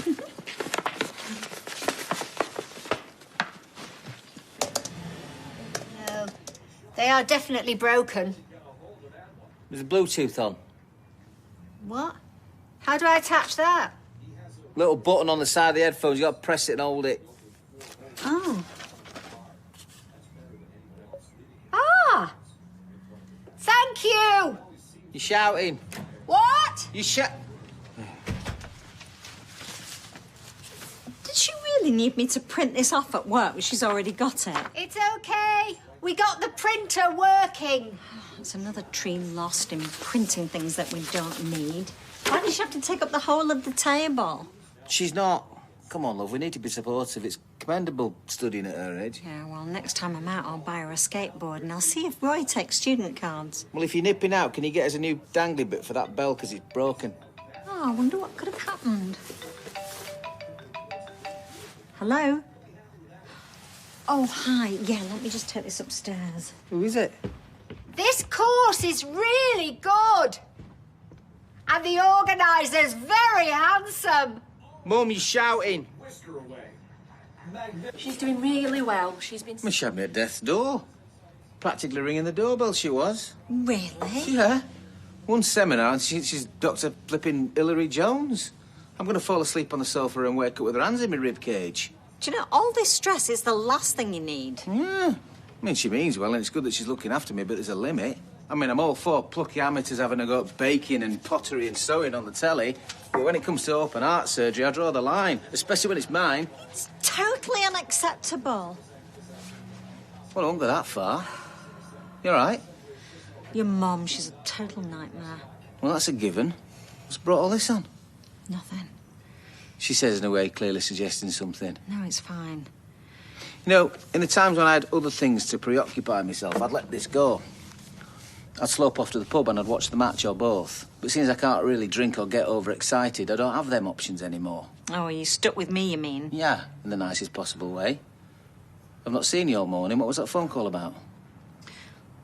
No, they are definitely broken. There's a Bluetooth on. What? How do I attach that? Little button on the side of the headphones. You got to press it and hold it. Oh. Ah! Thank you! You're shouting. What? You shout. Did she really need me to print this off at work when she's already got it? It's okay. We got the printer working. It's another tree lost in printing things that we don't need. Why does she have to take up the whole of the table? She's not. Come on, love. We need to be supportive. It's commendable studying at her age. Yeah, well, next time I'm out, I'll buy her a skateboard and I'll see if Roy takes student cards. Well, if you're nipping out, can you get us a new dangly bit for that bell because it's broken? Oh, I wonder what could have happened. Hello? Oh, hi. Yeah, let me just take this upstairs. Who is it? This course is really good. And the organiser's very handsome. Mum, you're shouting. She's doing really well. She's been... She had me at death's door. Practically ringing the doorbell, she was. Really? Yeah. One seminar and she's Dr. Flipping Hilary Jones. I'm going to fall asleep on the sofa and wake up with her hands in my rib cage. Do you know, all this stress is the last thing you need. Yeah. I mean, she means well, and it's good that she's looking after me, but there's a limit. I mean, I'm all for plucky amateurs having a go at baking and pottery and sewing on the telly, but when it comes to open heart surgery, I draw the line, especially when it's mine. It's totally unacceptable. Well, I won't go that far. You all right? Your mum, she's a total nightmare. Well, that's a given. What's brought all this on? Nothing. She says in a way, clearly suggesting something. No, it's fine. You know, in the times when I had other things to preoccupy myself, I'd let this go. I'd slope off to the pub and I'd watch the match or both. But since I can't really drink or get overexcited, I don't have them options anymore. Oh, are you stuck with me, you mean? Yeah, in the nicest possible way. I've not seen you all morning. What was that phone call about?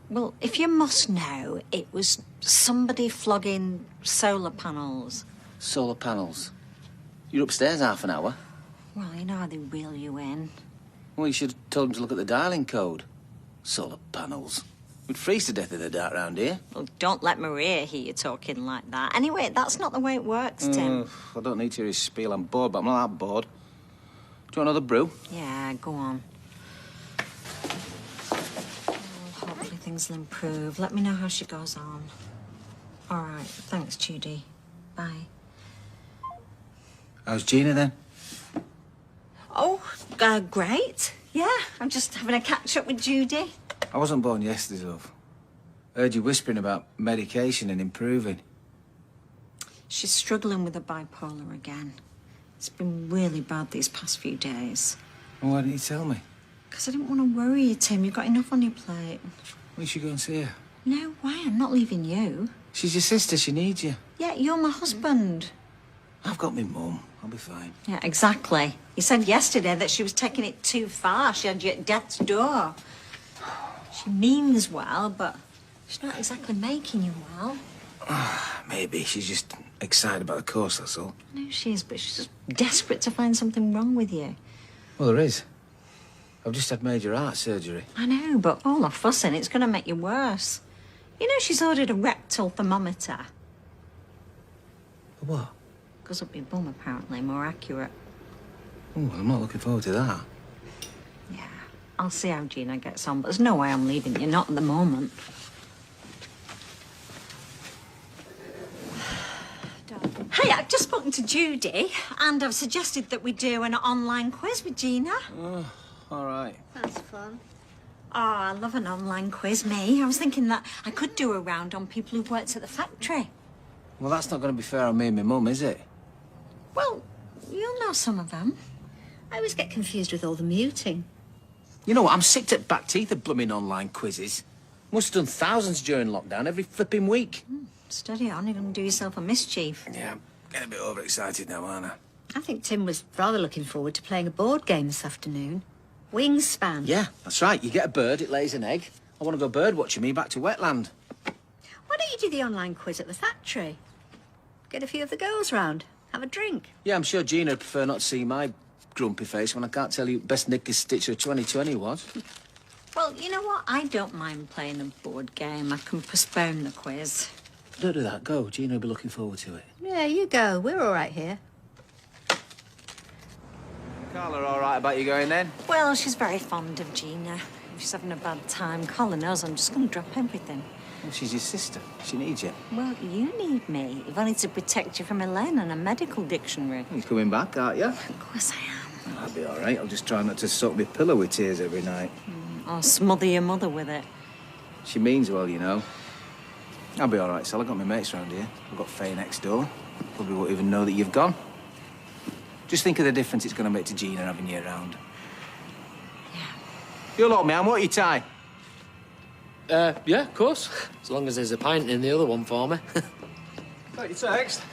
Well, if you must know, it was somebody flogging solar panels. Solar panels? You're upstairs half an hour. Well, you know how they wheel you in. Well, you should have told him to look at the dialing code. Solar panels. We'd freeze to death in the dark round here. Well, don't let Maria hear you talking like that. Anyway, that's not the way it works, Tim. I don't need to hear his spiel. I'm bored, but I'm not that bored. Do you want another brew? Yeah, go on. Oh, hopefully things will improve. Let me know how she goes on. All right. Thanks, Judy. Bye. How's Gina, then? Oh, great. Yeah, I'm just having a catch-up with Judy. I wasn't born yesterday, love. I heard you whispering about medication and improving. She's struggling with the bipolar again. It's been really bad these past few days. Well, why didn't you tell me? Because I didn't want to worry you, Tim. You've got enough on your plate. We should go and see her. No way, I'm not leaving you. She's your sister. She needs you. Yeah, you're my husband. I've got my mum. I'll be fine. Yeah, exactly. You said yesterday that she was taking it too far. She had you at death's door. She means well, but she's not exactly making you well. Maybe. She's just excited about the course, that's all. I know she is, but she's just desperate to find something wrong with you. Well, there is. I've just had major heart surgery. I know, but all the fussing, it's going to make you worse. You know she's ordered a rectal thermometer. What? Goes up your bum, apparently, more accurate. Oh, well, I'm not looking forward to that. Yeah, I'll see how Gina gets on, but there's no way I'm leaving you, not at the moment. Hey, I've just spoken to Judy, and I've suggested that we do an online quiz with Gina. Oh, all right. That's fun. Oh, I love an online quiz, me. I was thinking that I could do a round on people who've worked at the factory. Well, that's not going to be fair on me and my mum, is it? Well, you'll know some of them. I always get confused with all the muting. You know what? I'm sick to back teeth of blooming online quizzes. Must have done thousands during lockdown, every flipping week. Steady on, you're going to do yourself a mischief. Yeah, I'm getting a bit overexcited now, aren't I? I think Tim was rather looking forward to playing a board game this afternoon. Wingspan. Yeah, that's right. You get a bird, it lays an egg. I want to go bird watching me back to wetland. Why don't you do the online quiz at the factory? Get a few of the girls round. Have a drink. Yeah, I'm sure Gina would prefer not to see my grumpy face when I can't tell you best knickers stitcher of 2020 was. Well, you know what? I don't mind playing a board game. I can postpone the quiz. Don't do that. Go. Gina will be looking forward to it. Yeah, you go. We're all right here. Carla all right about you going then? Well, she's very fond of Gina. If she's having a bad time, Carla knows I'm just going to drop everything. Well, she's your sister. She needs you. Well, you need me. If only to protect you from Elaine and a medical dictionary. You're coming back, aren't you? Of course I am. I'll be all right. I'll just try not to soak my pillow with tears every night. Or smother your mother with it. She means well, you know. I'll be all right, Sal. I've got my mates round here. I've got Faye next door. Probably won't even know that you've gone. Just think of the difference it's going to make to Gina having you around. Yeah. You lot, man. What are you tie? Yeah, of course. As long as there's a pint in the other one for me. Got your text.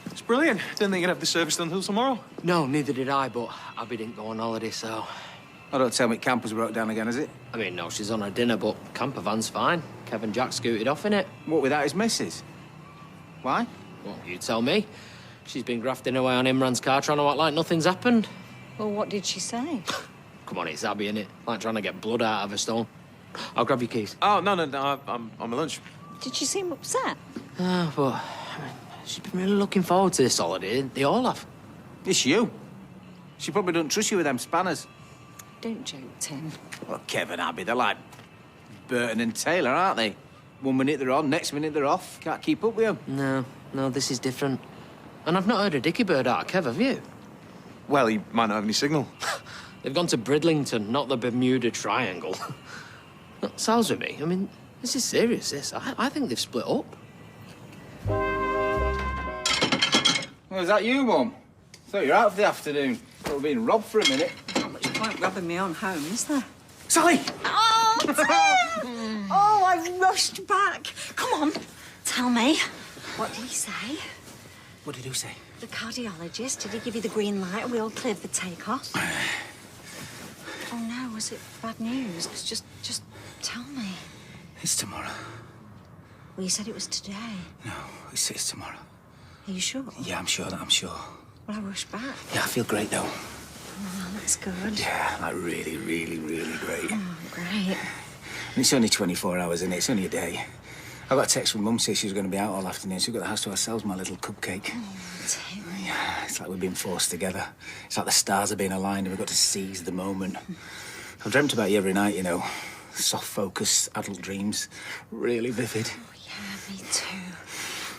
It's brilliant. Didn't think you'd have the service done until tomorrow. No, neither did I, but Abby didn't go on holiday, so... Oh, don't tell me campers broke down again, is it? I mean, no, she's on her dinner, but camper van's fine. Kevin Jack scooted off in it. What, without his missus? Why? Well, you tell me. She's been grafting away on Imran's car, trying to act like nothing's happened. Well, what did she say? Come on, it's Abby, innit? Like trying to get blood out of a stone. I'll grab your keys. Oh, no. I'm on my lunch. Did she seem upset? Ah, but I mean, she's been really looking forward to this holiday. They all have. It's you. She probably don't trust you with them spanners. Don't joke, Tim. Well, Kevin, Abby, they're like Burton and Taylor, aren't they? 1 minute they're on, next minute they're off. Can't keep up with them. No, this is different. And I've not heard a dicky bird out of Kev, have you? Well, he might not have any signal. They've gone to Bridlington, not the Bermuda Triangle. That sounds with me. I mean, this is serious, this. I think they've split up. Was that you, Mum? Thought you were out for the afternoon. Thought we were being robbed for a minute. Not much point robbing my own home, is there? Sally! Oh, Tim! Oh, I rushed back. Come on, tell me. What did he say? What did you say? The cardiologist, did he give you the green light? Are we all cleared for takeoff? Oh, no, was it bad news? Just tell me. It's tomorrow. Well, you said it was today. No, it's tomorrow. Are you sure? Yeah, I'm sure. Well, I rushed back. Yeah, I feel great, though. Oh, that's good. Yeah, like really, really, really great. Oh, great. And it's only 24 hours, isn't it? It's only a day. I got a text from Mum saying she was going to be out all afternoon, so we've got the house to ourselves, my little cupcake. Oh, Tim. Yeah, it's like we've been forced together. It's like the stars have been aligned and we've got to seize the moment. I've dreamt about you every night, you know. Soft focus, adult dreams. Really vivid. Oh, yeah, me too.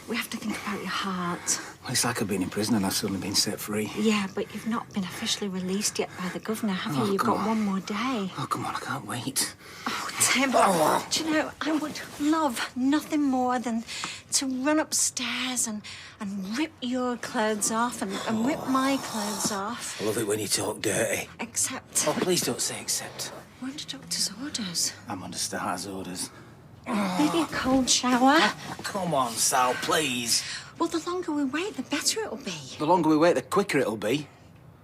We have to think about your heart. Well, it's like I've been in prison and I've suddenly been set free. Yeah, but you've not been officially released yet by the governor, have you? You've got one more day. Oh, come on, I can't wait. Oh, Tim, do you know, I would love nothing more than to run upstairs and rip your clothes off and rip my clothes off. I love it when you talk dirty. Except... Oh, please don't say except. We're under doctor's orders. I'm under Star's orders. Maybe a cold shower. Oh, come on, Sal, please. Well, the longer we wait, the better it'll be. The longer we wait, the quicker it'll be.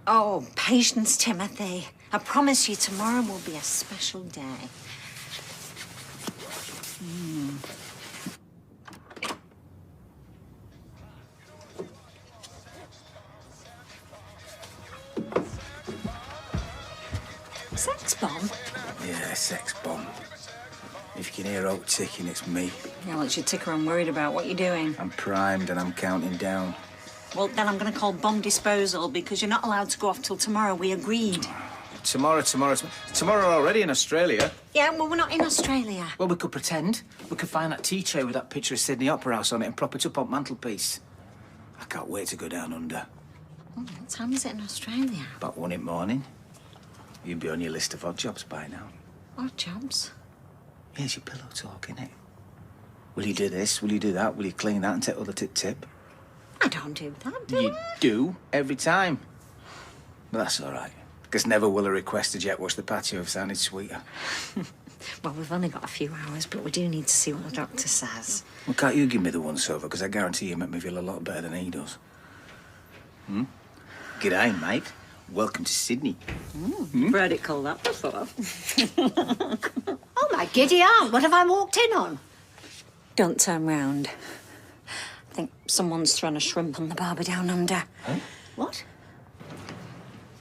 Oh, patience, Timothy. I promise you tomorrow will be a special day. Sex bomb? Yeah, sex bomb. If you can hear oak ticking, it's me. Yeah, well, it's your ticker I'm worried about. What you doing? I'm primed and I'm counting down. Well, then I'm going to call bomb disposal because you're not allowed to go off till tomorrow. We agreed. Tomorrow already in Australia. Yeah, well, we're not in Australia. Well, we could pretend. We could find that tea tray with that picture of Sydney Opera House on it and prop it up on mantelpiece. I can't wait to go down under. Oh, what time is it in Australia? About 1 in the morning. You'd be on your list of odd jobs by now. Odd jobs? Here's your pillow talk, innit? Will you do this? Will you do that? Will you clean that and take other tip? I don't do that, do You I? do, every time. But that's all right. Because never will a request to jet wash the patio have sounded sweeter. Well, we've only got a few hours, but we do need to see what the doctor says. Well, can't you give me the once-over? Because I guarantee you make me feel a lot better than he does. G'day, mate. Welcome to Sydney. Never heard it called that before. Oh, my giddy aunt, what have I walked in on? Don't turn round. I think someone's thrown a shrimp on the barbie down under. Huh? What?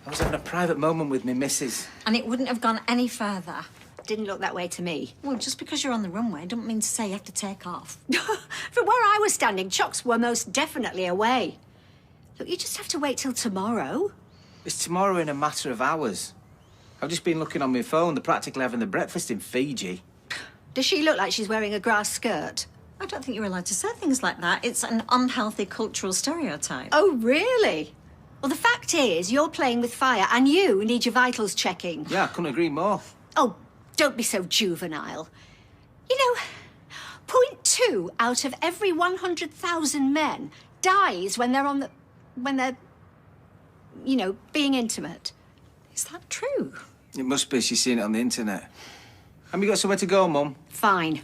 I was having a private moment with me missus. And it wouldn't have gone any further. Didn't look that way to me. Well, just because you're on the runway, don't mean to say you have to take off. From where I was standing, chocks were most definitely away. Look, you just have to wait till tomorrow. It's tomorrow in a matter of hours. I've just been looking on my phone. They're practically having the breakfast in Fiji. Does she look like she's wearing a grass skirt? I don't think you're allowed to say things like that. It's an unhealthy cultural stereotype. Oh, really? Well, the fact is, you're playing with fire and you need your vitals checking. Yeah, I couldn't agree more. Oh, don't be so juvenile. You know, 0.2 out of every 100,000 men dies when they're being intimate. Is that true? It must be. She's seen it on the internet. Have you got somewhere to go, Mum? Fine.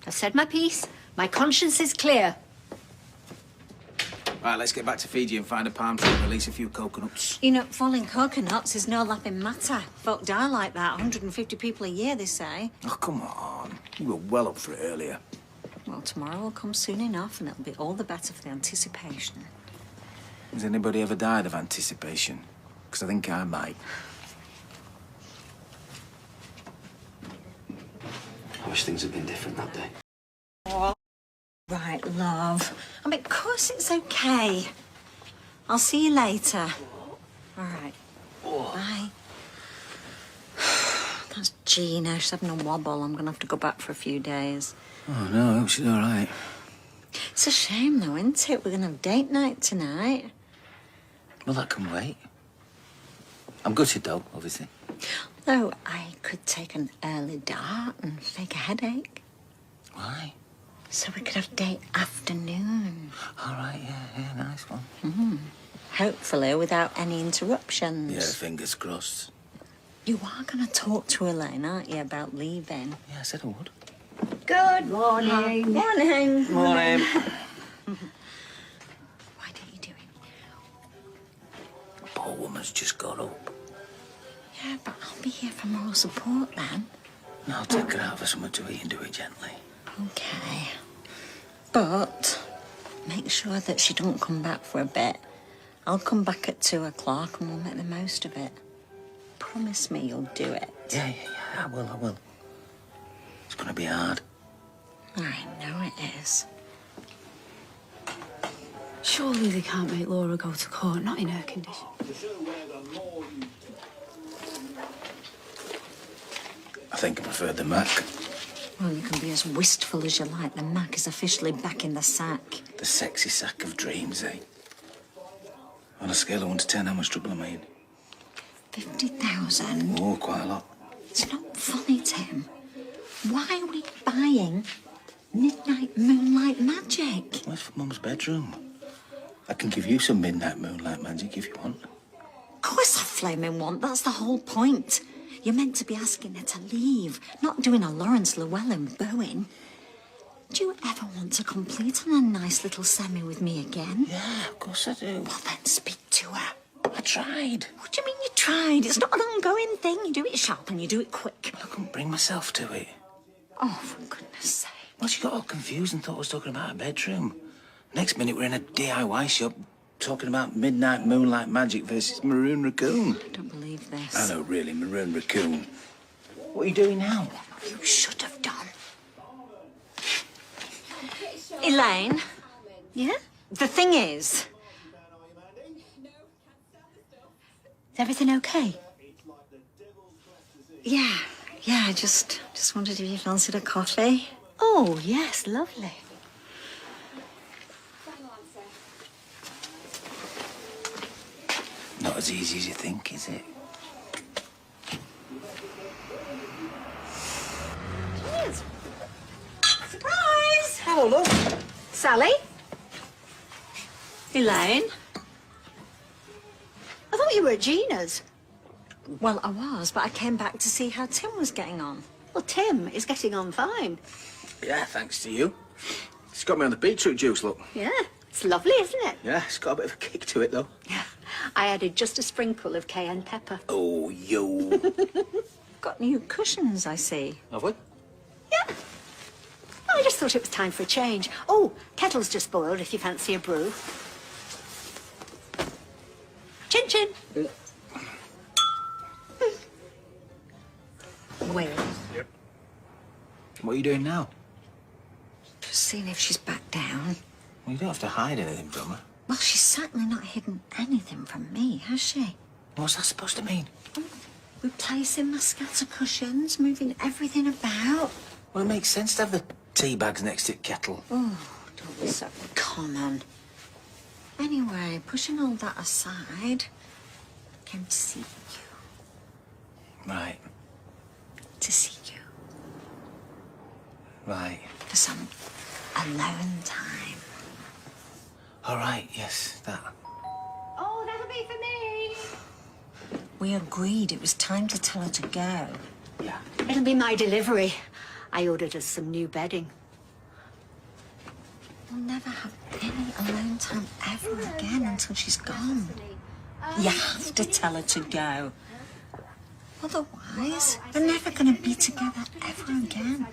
I've said my piece. My conscience is clear. Right, let's get back to Fiji and find a palm tree and release a few coconuts. You know, falling coconuts is no laughing matter. Folk die like that. 150 people a year, they say. Oh, come on. You were well up for it earlier. Well, tomorrow will come soon enough, and it'll be all the better for the anticipation. Has anybody ever died of anticipation? Because I think I might. I wish things had been different that day. Right, love. I mean, of course it's okay. I'll see you later. All right. Bye. That's Gina. She's having a wobble. I'm going to have to go back for a few days. Oh, no, I hope she's all right. It's a shame, though, isn't it? We're going to have date night tonight. Well, that can wait. I'm gutted, though, obviously. Though I could take an early dart and fake a headache. Why? So we could have date afternoon. All right, yeah, nice one. Hopefully without any interruptions. Yeah, fingers crossed. You are going to talk to Elaine, aren't you, about leaving? Yeah, I said I would. Good morning. Morning. Morning. Why don't you do it? Poor woman's just got up. Yeah, but I'll be here for moral support then. No, I'll take her out for something to eat and do it gently. Okay. But make sure that she don't come back for a bit. I'll come back at 2 o'clock and we'll make the most of it. Promise me you'll do it. Yeah, I will. It's gonna be hard. I know it is. Surely they can't make Laura go to court, not in her condition. I think I preferred the Mac. Well, you can be as wistful as you like. The Mac is officially back in the sack. The sexy sack of dreams, eh? On a scale of 1 to 10, how much trouble am I in? 50,000. Oh, quite a lot. It's not funny, Tim. Why are we buying midnight moonlight magic? Where's for Mum's bedroom? I can give you some midnight moonlight magic if you want. Of course I flaming want. That's the whole point. You're meant to be asking her to leave, not doing a Lawrence Llewellyn booing. Do you ever want to complete on a nice little semi with me again? Yeah, of course I do. Well, then speak to her. I tried. What do you mean you tried? It's not an ongoing thing. You do it sharp and you do it quick. I couldn't bring myself to it. Oh, for goodness sake. Well, she got all confused and thought I was talking about a bedroom. Next minute, we're in a DIY shop talking about midnight moonlight magic versus maroon raccoon. I don't believe this. I know, really, maroon raccoon. What are you doing now? You should have done. Elaine? Yeah? The thing is... Is everything okay? Yeah, I just wondered if you fancied a coffee. Oh, yes, lovely. Not as easy as you think, is it? Cheers. Surprise! Oh, look. Sally? Elaine? I thought you were at Gina's. Well, I was, but I came back to see how Tim was getting on. Well, Tim is getting on fine. Yeah, thanks to you. It's got me on the beetroot juice, look. Yeah, it's lovely, isn't it? Yeah, it's got a bit of a kick to it, though. Yeah. I added just a sprinkle of cayenne pepper. Oh, yo. Got new cushions, I see. Have we? Yeah. I just thought it was time for a change. Oh, kettle's just boiled if you fancy a brew. Chin chin. Wait. Yep. What are you doing now? Just seeing if she's back down. Well, you don't have to hide anything from her. Well, she's certainly not hidden anything from me, has she? What's that supposed to mean? Replacing my scatter cushions, moving everything about. Well, it makes sense to have the tea bags next to the kettle. Oh, don't be so common. Anyway, pushing all that aside, I came to see you. Right. To see you. Right. For some alone time. All right, yes, that. Oh, that'll be for me. We agreed it was time to tell her to go. Yeah. It'll be my delivery. I ordered us some new bedding. We'll never have any alone time ever again until she's gone. You have to tell her to go. Otherwise, they're never going to be together ever again.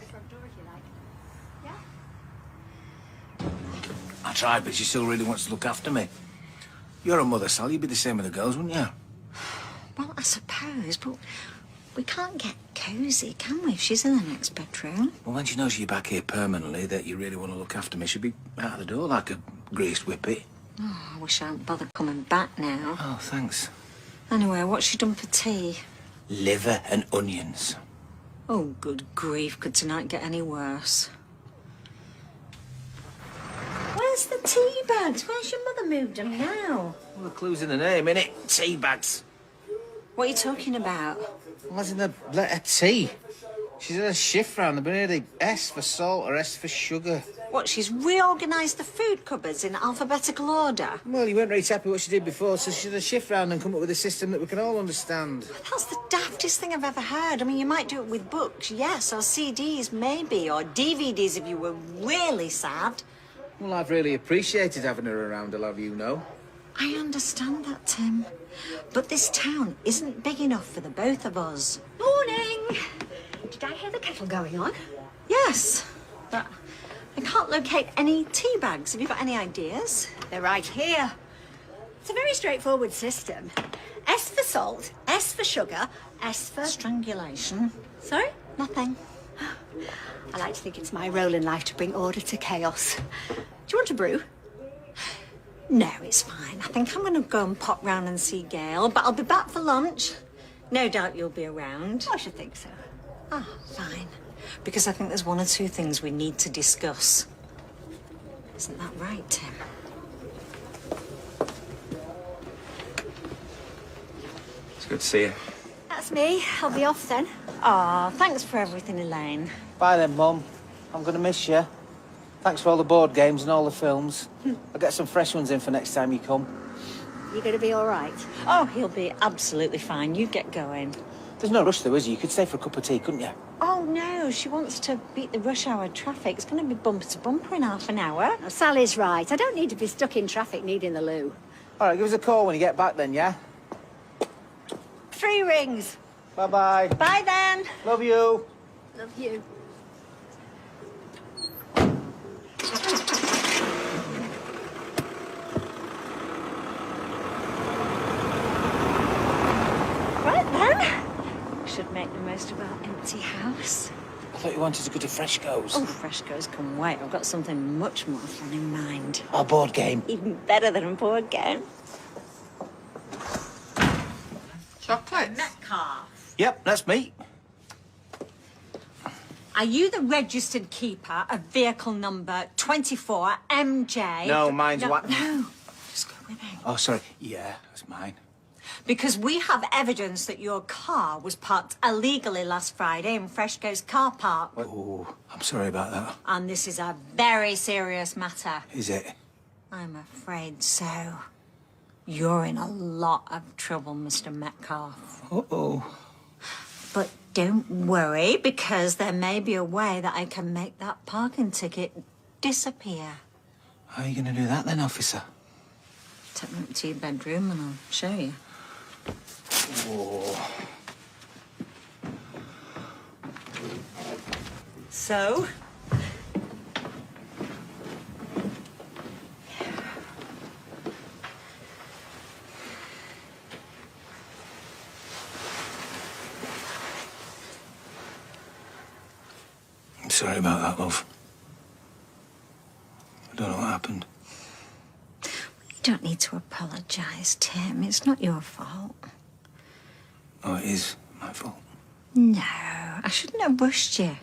I tried, but she still really wants to look after me. You're a mother, Sal. You'd be the same with the girls, wouldn't you? Well, I suppose, but we can't get cosy, can we, if she's in the next bedroom? Well, when she knows you're back here permanently, that you really want to look after me, she'll be out of the door like a greased whippet. Oh, I wish I hadn't bothered coming back now. Oh, thanks. Anyway, what's she done for tea? Liver and onions. Oh, good grief, could tonight get any worse? Where's the tea bags? Where's your mother moved them now? Well, the clue's in the name, innit? Tea bags. What are you talking about? Well, as in the letter T. She's had a shift round. They've been nearly S for salt or S for sugar. What, she's reorganised the food cupboards in alphabetical order? Well, you weren't really happy what she did before, so she had a shift round and come up with a system that we can all understand. That's the daftest thing I've ever heard. I mean, you might do it with books, yes, or CDs, maybe, or DVDs if you were really sad. Well, I've really appreciated having her around, I'll have you know. I understand that, Tim. But this town isn't big enough for the both of us. Morning! Did I hear the kettle going on? Yes, but I can't locate any tea bags. Have you got any ideas? They're right here. It's a very straightforward system. S for salt, S for sugar, S for... Strangulation. Sorry? Nothing. I like to think it's my role in life to bring order to chaos. Do you want a brew? No, it's fine. I think I'm going to go and pop round and see Gail, but I'll be back for lunch. No doubt you'll be around. I should think so. Ah, fine. Because I think there's one or two things we need to discuss. Isn't that right, Tim? It's good to see you. That's me. I'll be off then. Ah, thanks for everything, Elaine. Bye then, Mum. I'm going to miss you. Thanks for all the board games and all the films. I'll get some fresh ones in for next time you come. You going to be all right? Oh, he'll be absolutely fine. You get going. There's no rush, though, is there? You could stay for a cup of tea, couldn't you? Oh, no. She wants to beat the rush hour traffic. It's going to be bumper to bumper in half an hour. Now, Sally's right. I don't need to be stuck in traffic needing the loo. All right, give us a call when you get back then, yeah? 3 rings. Bye-bye. Bye, then. Love you. Love you. Right, then. Should make the most of our empty house. I thought you wanted to go to Fresco's. Oh, Fresco's can wait. I've got something much more fun in mind. Our board game. Even better than a board game. Chocolate. Metcalf. Yep, that's me. Are you the registered keeper of vehicle number 24 MJ? No, mine's what? No, just go with it. Oh, sorry. Yeah, that's mine. Because we have evidence that your car was parked illegally last Friday in Fresco's car park. Oh, I'm sorry about that. And this is a very serious matter. Is it? I'm afraid so. You're in a lot of trouble, Mr. Metcalf. Uh-oh. But don't worry, because there may be a way that I can make that parking ticket disappear. How are you going to do that then, officer? Take me up to your bedroom and I'll show you. Oh. So? I'm sorry about that, love. I don't know what happened. You don't need to apologise, Tim. It's not your fault. Oh, it is my fault. No, I shouldn't have rushed you.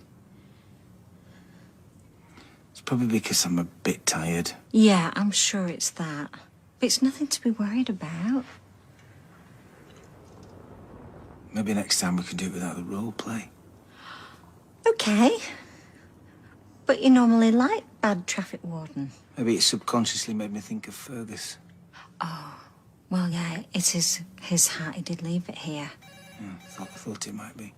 It's probably because I'm a bit tired. Yeah, I'm sure it's that. But it's nothing to be worried about. Maybe next time we can do it without the role play. Okay. But you normally like bad traffic warden. Maybe it subconsciously made me think of Fergus. Oh, well, yeah, it is his hat. He did leave it here. Yeah, I thought it might be.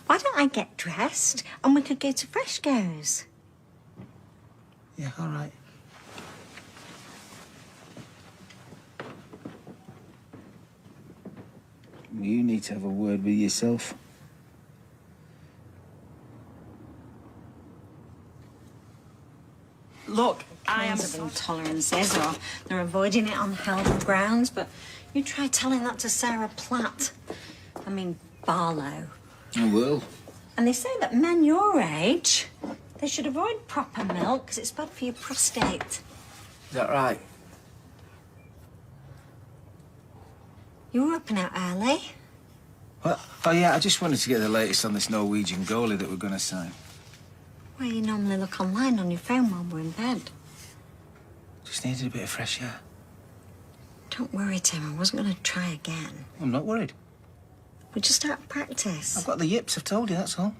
Why don't I get dressed and we could go to Fresco's? Yeah, all right. You need to have a word with yourself. Look, I am Kinds of intolerances, or they're avoiding it on health grounds, but you try telling that to Sarah Platt. I mean, Barlow. I will. And they say that men your age, they should avoid proper milk because it's bad for your prostate. Is that right? You were up and out early. Well, oh yeah, I just wanted to get the latest on this Norwegian goalie that we're going to sign. Well, you normally look online on your phone while we're in bed. Just needed a bit of fresh air. Don't worry, Tim. I wasn't going to try again. I'm not worried. We're just out of practice. I've got the yips, I've told you, that's all.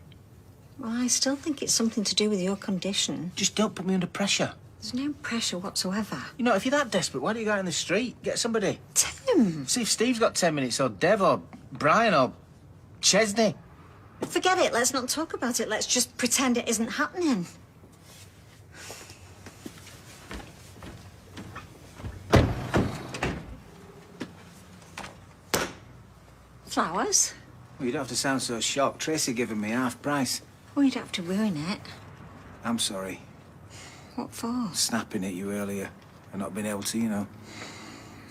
Well, I still think it's something to do with your condition. Just don't put me under pressure. There's no pressure whatsoever. You know, if you're that desperate, why don't you go out in the street? Get somebody. Tim! See if Steve's got 10 minutes, or Dev, or Brian, or Chesney. Forget it. Let's not talk about it. Let's just pretend it isn't happening. Flowers? Well, you don't have to sound so shocked. Tracy giving me half price. Well, you don't have to ruin it. I'm sorry. What for? Snapping at you earlier and not being able to, you know.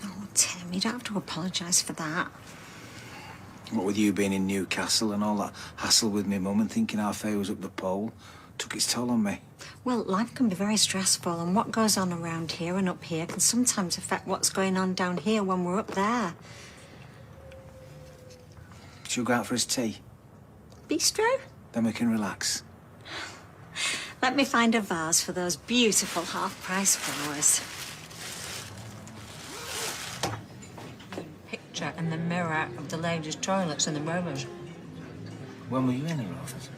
Oh, Tim, you don't have to apologise for that. What with you being in Newcastle and all that hassle with me mum and thinking our fare was up the pole, took its toll on me. Well, life can be very stressful, and what goes on around here and up here can sometimes affect what's going on down here when we're up there. Shall we go out for his tea? Bistro? Then we can relax. Let me find a vase for those beautiful half-price flowers. Picture in the mirror of the ladies' toilets in the Rovers. When were you in the Rovers?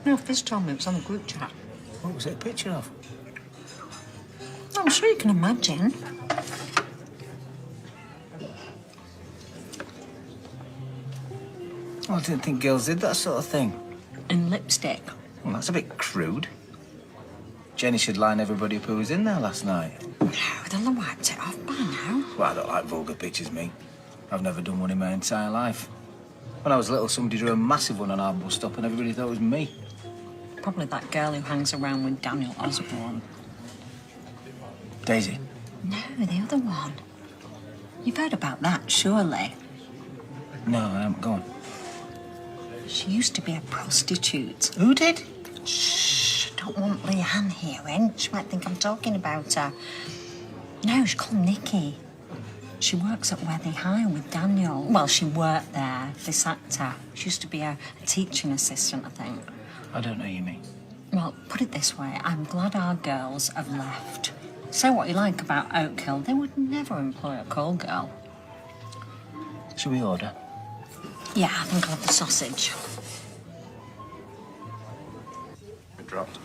No, Fizz told me it was on the group chat. What was it a picture of? I'm sure you can imagine. Oh, I didn't think girls did that sort of thing. In lipstick. Well, that's a bit crude. Jenny should line everybody up who was in there last night. No, they'll have wiped it off by now. Well, I don't like vulgar pictures, me. I've never done one in my entire life. When I was little, somebody drew a massive one on our bus stop and everybody thought it was me. Probably that girl who hangs around with Daniel Osborne. Daisy? No, the other one. You've heard about that, surely. No, I haven't. Go on. She used to be a prostitute. Who did? Shh, don't want Leanne hearing. She might think I'm talking about her. No, she's called Nikki. She works at Worthy High with Daniel. Well, she worked there, this actor. She used to be a teaching assistant, I think. I don't know you mean. Well, put it this way, I'm glad our girls have left. Say what you like about Oak Hill, they would never employ a call girl. Shall we order? Yeah, I think I'll have the sausage. It dropped.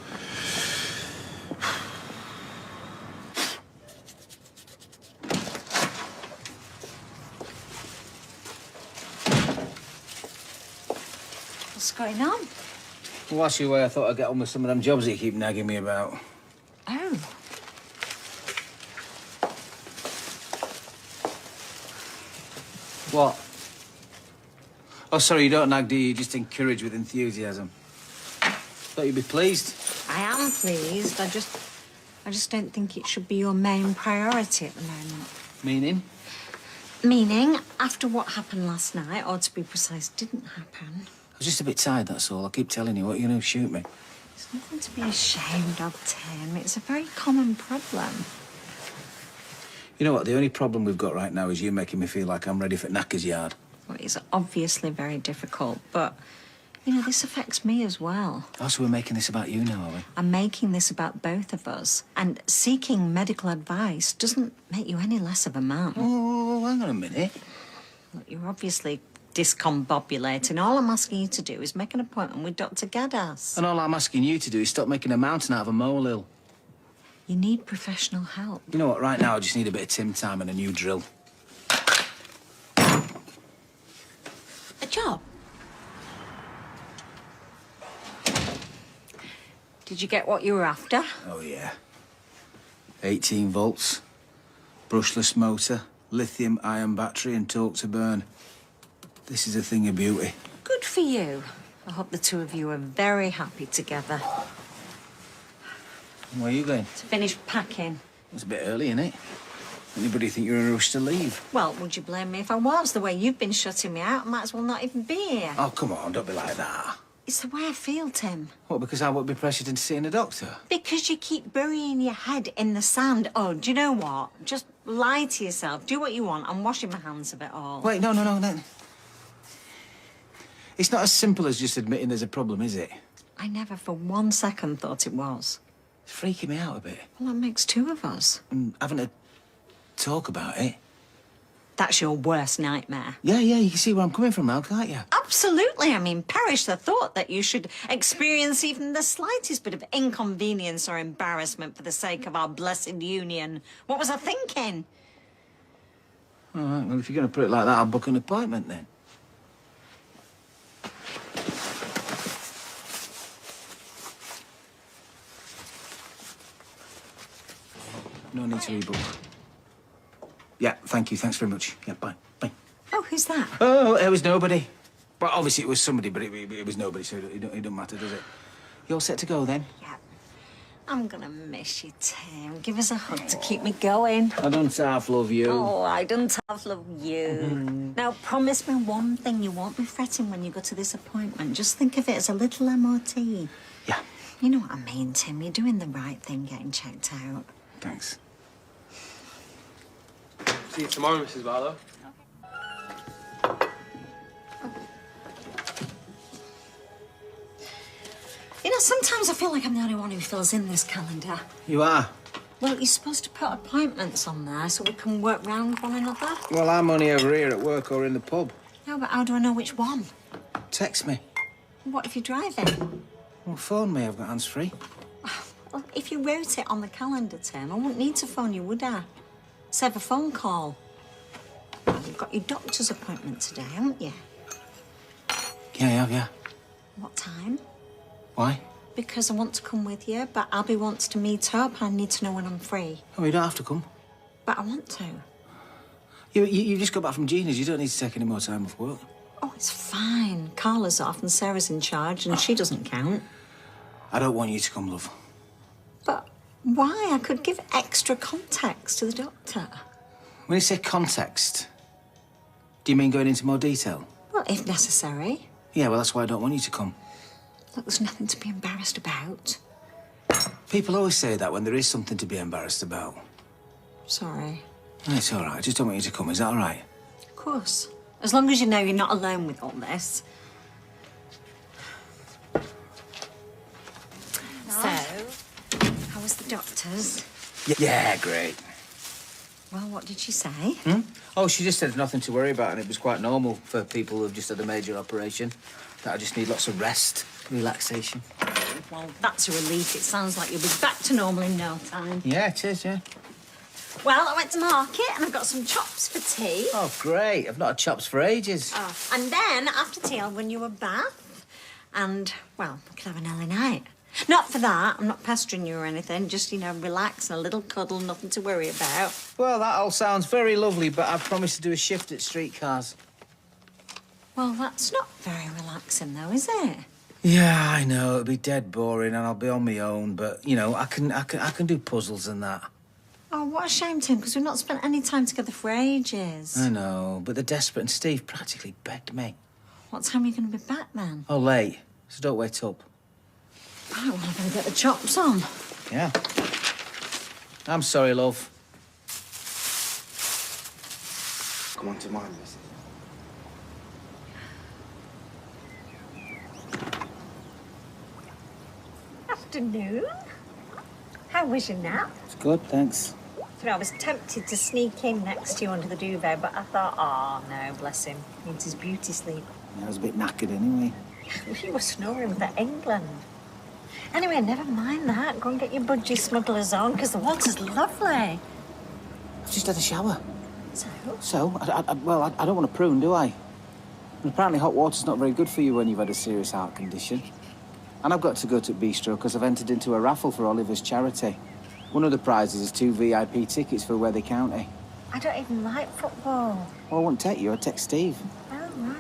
What's going on? Well, whilst you were, I thought I'd get on with some of them jobs that you keep nagging me about. Oh. What? Oh, sorry, you don't nag, do you? You just encourage with enthusiasm. Thought you'd be pleased. I am pleased. I just don't think it should be your main priority at the moment. Meaning? Meaning, after what happened last night, or to be precise, didn't happen. I was just a bit tired, that's all. I keep telling you, what are you going to shoot me? There's nothing to be ashamed of, Tim. It's a very common problem. You know what? The only problem we've got right now is you making me feel like I'm ready for Knacker's yard. Well, it's obviously very difficult, but, you know, this affects me as well. Oh, so we're making this about you now, are we? I'm making this about both of us. And seeking medical advice doesn't make you any less of a man. Oh, hang on a minute. Look, you're obviously discombobulating. All I'm asking you to do is make an appointment with Dr. Gadas. And all I'm asking you to do is stop making a mountain out of a molehill. You need professional help. You know what? Right now, I just need a bit of Tim time and a new drill. A job? Did you get what you were after? Oh, yeah. 18 volts, brushless motor, lithium-ion battery and torque to burn. This is a thing of beauty. Good for you. I hope the two of you are very happy together. Where are you going? To finish packing. It's a bit early, isn't it? Anybody think you're in a rush to leave? Well, would you blame me if I was? The way you've been shutting me out, I might as well not even be here. Oh, come on, don't be like that. It's the way I feel, Tim. What, because I won't be pressured into seeing a doctor? Because you keep burying your head in the sand. Oh, do you know what? Just lie to yourself. Do what you want. I'm washing my hands of it all. Wait, no. It's not as simple as just admitting there's a problem, is it? I never for 1 second thought it was. It's freaking me out a bit. Well, that makes two of us. And having to talk about it. That's your worst nightmare. Yeah, you can see where I'm coming from now, can't you? Absolutely. I mean, perish the thought that you should experience even the slightest bit of inconvenience or embarrassment for the sake of our blessed union. What was I thinking? All right, well, if you're going to put it like that, I'll book an appointment then. No need to rebook. Yeah, thank you. Thanks very much. Yeah, bye. Bye. Oh, who's that? Oh, it was nobody. Well, obviously it was somebody, but it was nobody, so it don't matter, does it? You all set to go then? Yeah. I'm gonna miss you, Tim. Give us a hug to keep me going. I don't half love you. Oh, I don't half love you. Now, promise me one thing. You won't be fretting when you go to this appointment. Just think of it as a little MOT. Yeah. You know what I mean, Tim. You're doing the right thing getting checked out. Thanks. See you tomorrow, Mrs. Barlow. You know, sometimes I feel like I'm the only one who fills in this calendar. You are? Well, you're supposed to put appointments on there so we can work round one another. Well, I'm only over here at work or in the pub. No, but how do I know which one? Text me. What if you're driving? Well, phone me. I've got hands-free. Well, if you wrote it on the calendar, Tim, I wouldn't need to phone you, would I? Save a phone call. You've got your doctor's appointment today, haven't you? Yeah, I have, yeah. What time? Why? Because I want to come with you, but Abby wants to meet up. I need to know when I'm free. Oh, you don't have to come. But I want to. You just got back from Gina's. You don't need to take any more time off work. Oh, it's fine. Carla's off and Sarah's in charge and she doesn't count. I don't want you to come, love. But why? I could give extra context to the doctor. When you say context, do you mean going into more detail? Well, if necessary. Yeah, well, that's why I don't want you to come. Look, there's nothing to be embarrassed about. People always say that when there is something to be embarrassed about. Sorry. It's all right. I just don't want you to come. Is that all right? Of course. As long as you know you're not alone with all this. So, how was the doctor's? Yeah, great. Well, what did she say? Oh, she just said nothing to worry about, and it was quite normal for people who've just had a major operation. That I just need lots of rest, relaxation. Well, that's a relief. It sounds like you'll be back to normal in no time. Yeah, it is, yeah. Well, I went to market and I've got some chops for tea. Oh, great. I've not had chops for ages. Oh, and then, after tea, I'll run you a bath. And, well, we could have an early night. Not for that. I'm not pestering you or anything. Just, you know, relax and a little cuddle, nothing to worry about. Well, that all sounds very lovely, but I've promised to do a shift at streetcars. Well, that's not very relaxing, though, is it? Yeah, I know. It'll be dead boring and I'll be on my own, but, you know, I can do puzzles and that. Oh, what a shame, Tim, because we've not spent any time together for ages. I know, but they're desperate and Steve practically begged me. What time are you going to be back, then? Oh, late, so don't wait up. Right, well, I'm going to get the chops on. Yeah. I'm sorry, love. Come on to mine, miss. Afternoon. How was your nap? It's good, thanks. You know, I was tempted to sneak in next to you under the duvet, but I thought, oh, no, bless him. Needs his beauty sleep. I was a bit knackered anyway. You were snoring with that England. Anyway, never mind that. Go and get your budgie smugglers on, because the water's lovely. I've just had a shower. So? So? I don't want to prune, do I? And apparently hot water's not very good for you when you've had a serious heart condition. And I've got to go to Bistro because I've entered into a raffle for Oliver's charity. One of the prizes is 2 VIP tickets for Worthing County. I don't even like football. Well, I won't take you, I'd take Steve. Oh, right.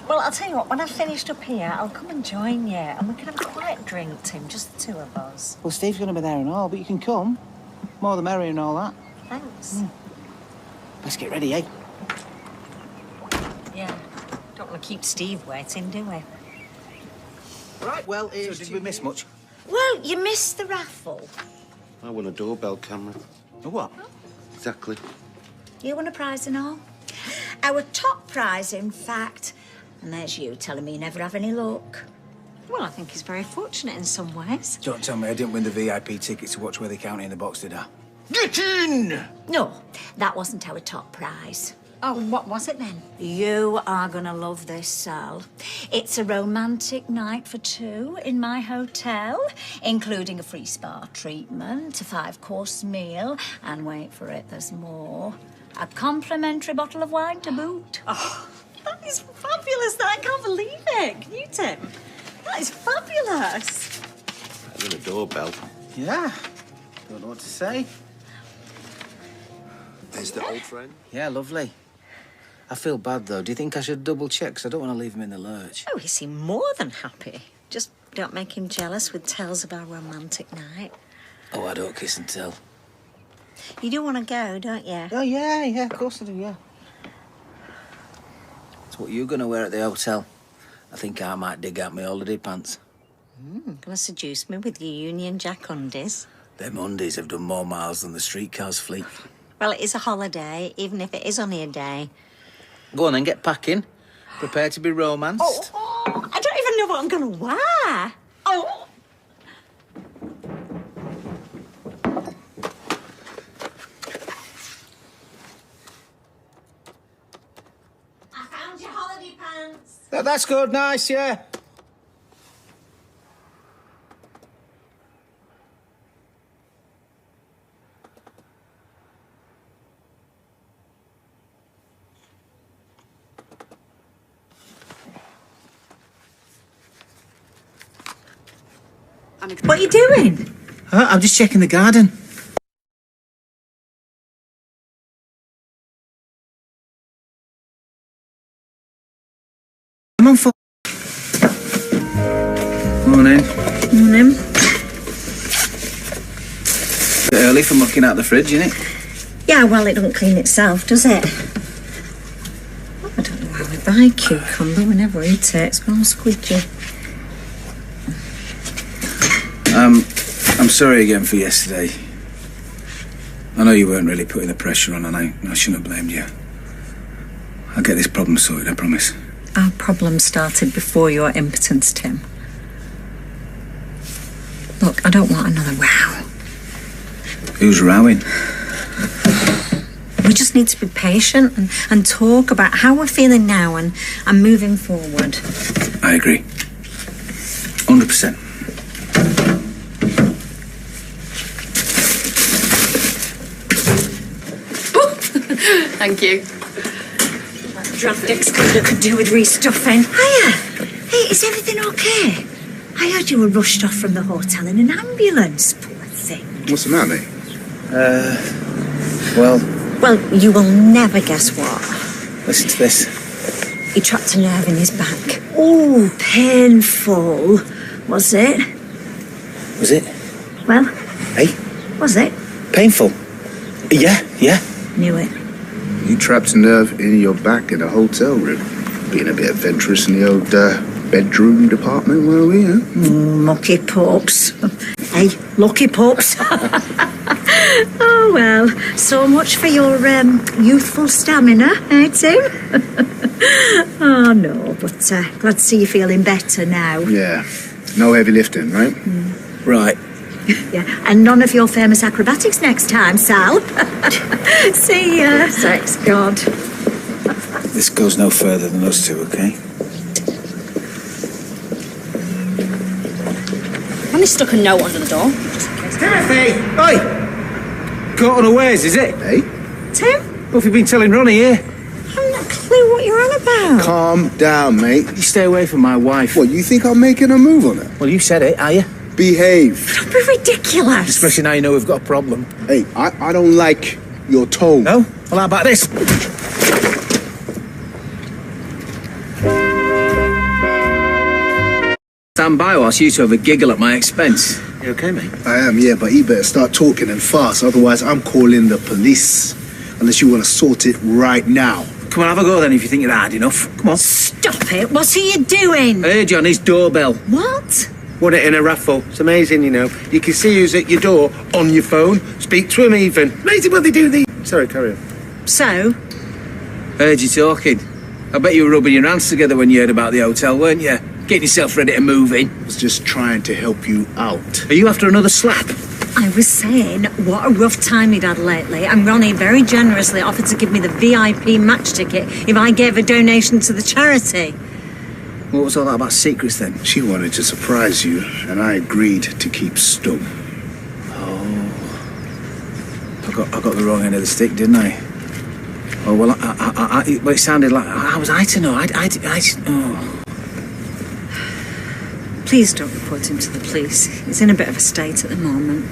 Well, I'll tell you what, when I've finished up here, I'll come and join you, and we can have a quiet drink, Tim, just the two of us. Well, Steve's going to be there and all, but you can come. More the merrier and all that. Thanks. Let's get ready, eh? Yeah. Don't want to keep Steve waiting, do we? Right, well, so did we miss much? Well, you missed the raffle. I won a doorbell camera. A what? Exactly. You won a prize and all? Our top prize, in fact. And there's you telling me you never have any luck. Well, I think he's very fortunate in some ways. Don't tell me I didn't win the VIP tickets to watch Worthing County in the box, did I? Get in! No, that wasn't our top prize. Oh, what was it then? You are gonna love this, Sal. It's a romantic night for two in my hotel, including a free spa treatment, a 5-course meal, and wait for it, there's more. A complimentary bottle of wine to boot. Oh, that is fabulous. I can't believe it. Can you, Tim? That is fabulous. I got a doorbell. Yeah. Don't know what to say. Is the old friend? Yeah, lovely. I feel bad, though. Do you think I should double-check? 'Cause I don't want to leave him in the lurch. Oh, he seemed more than happy. Just don't make him jealous with tales of our romantic night. Oh, I don't kiss and tell. You do want to go, don't you? Oh, yeah, of course I do, yeah. So what you going to wear at the hotel? I think I might dig out my holiday pants. Gonna seduce me with your Union Jack undies? Them undies have done more miles than the streetcars fleet. Well, it is a holiday, even if it is only a day. Go on then, get packing. Prepare to be romanced. Oh, I don't even know what I'm gonna wear. Oh. I found your holiday pants. That's good, nice, yeah. What are you doing? I'm just checking the garden. I'm on for... Morning. Morning. Bit early for mucking out the fridge, isn't it? Yeah, well, it doesn't clean itself, does it? I don't know why we buy cucumber. We never eat it. It's gone squeaky. I'm sorry again for yesterday. I know you weren't really putting the pressure on, and I shouldn't have blamed you. I'll get this problem sorted, I promise. Our problem started before your impotence, Tim. Look, I don't want another row. Who's rowing? We just need to be patient and talk about how we're feeling now and moving forward. I agree. 100%. Thank you. That draft excluder could do with restuffing. Hiya. Hey, is everything okay? I heard you were rushed off from the hotel in an ambulance. Poor thing. What's the matter, mate? Well, you will never guess what. Listen to this. He trapped a nerve in his back. Oh, painful. Was it? Was it? Well, Hey? was it? Painful? Yeah. Knew it. You trapped a nerve in your back in a hotel room. Being a bit adventurous in the old bedroom department, were we, huh? Mucky pups. Hey, lucky pups. Oh, well, so much for your youthful stamina, eh, Tim? Oh, no, but glad to see you feeling better now. Yeah. No heavy lifting, right? Right. Yeah, and none of your famous acrobatics next time, Sal. See ya. Sex god. This goes no further than us two, okay? Only stuck a note under the door. Timothy! Oi! Caught unawares, is it? Hey? Tim, What have you been telling Ronnie here? I've not a clue what you're on about. Calm down, mate. You stay away from my wife. What, you think I'm making a move on her? Well, you said it, are you? Behave. Don't be ridiculous. Especially now you know we've got a problem. Hey, I don't like your tone. No? Well, how about this? Stand by whilst you two have a giggle at my expense. You okay, mate? I am, yeah, but you better start talking and fast, otherwise I'm calling the police. Unless you want to sort it right now. Come on, have a go then if you think you're hard enough. Come on. Stop it. What are you doing? I heard you on his doorbell. What? Won it in a raffle. It's amazing, you know. You can see who's at your door on your phone. Speak to him even. Amazing what they do these. Sorry, carry on. So? Heard you talking. I bet you were rubbing your hands together when you heard about the hotel, weren't you? Getting yourself ready to move in. I was just trying to help you out. Are you after another slap? I was saying what a rough time he'd had lately, and Ronnie very generously offered to give me the VIP match ticket if I gave a donation to the charity. What was all that about secrets then? She wanted to surprise you, and I agreed to keep stum. Oh. I got the wrong end of the stick, didn't I? Oh, well, well, it sounded like... How was I to know? Oh. Please don't report him to the police. He's in a bit of a state at the moment.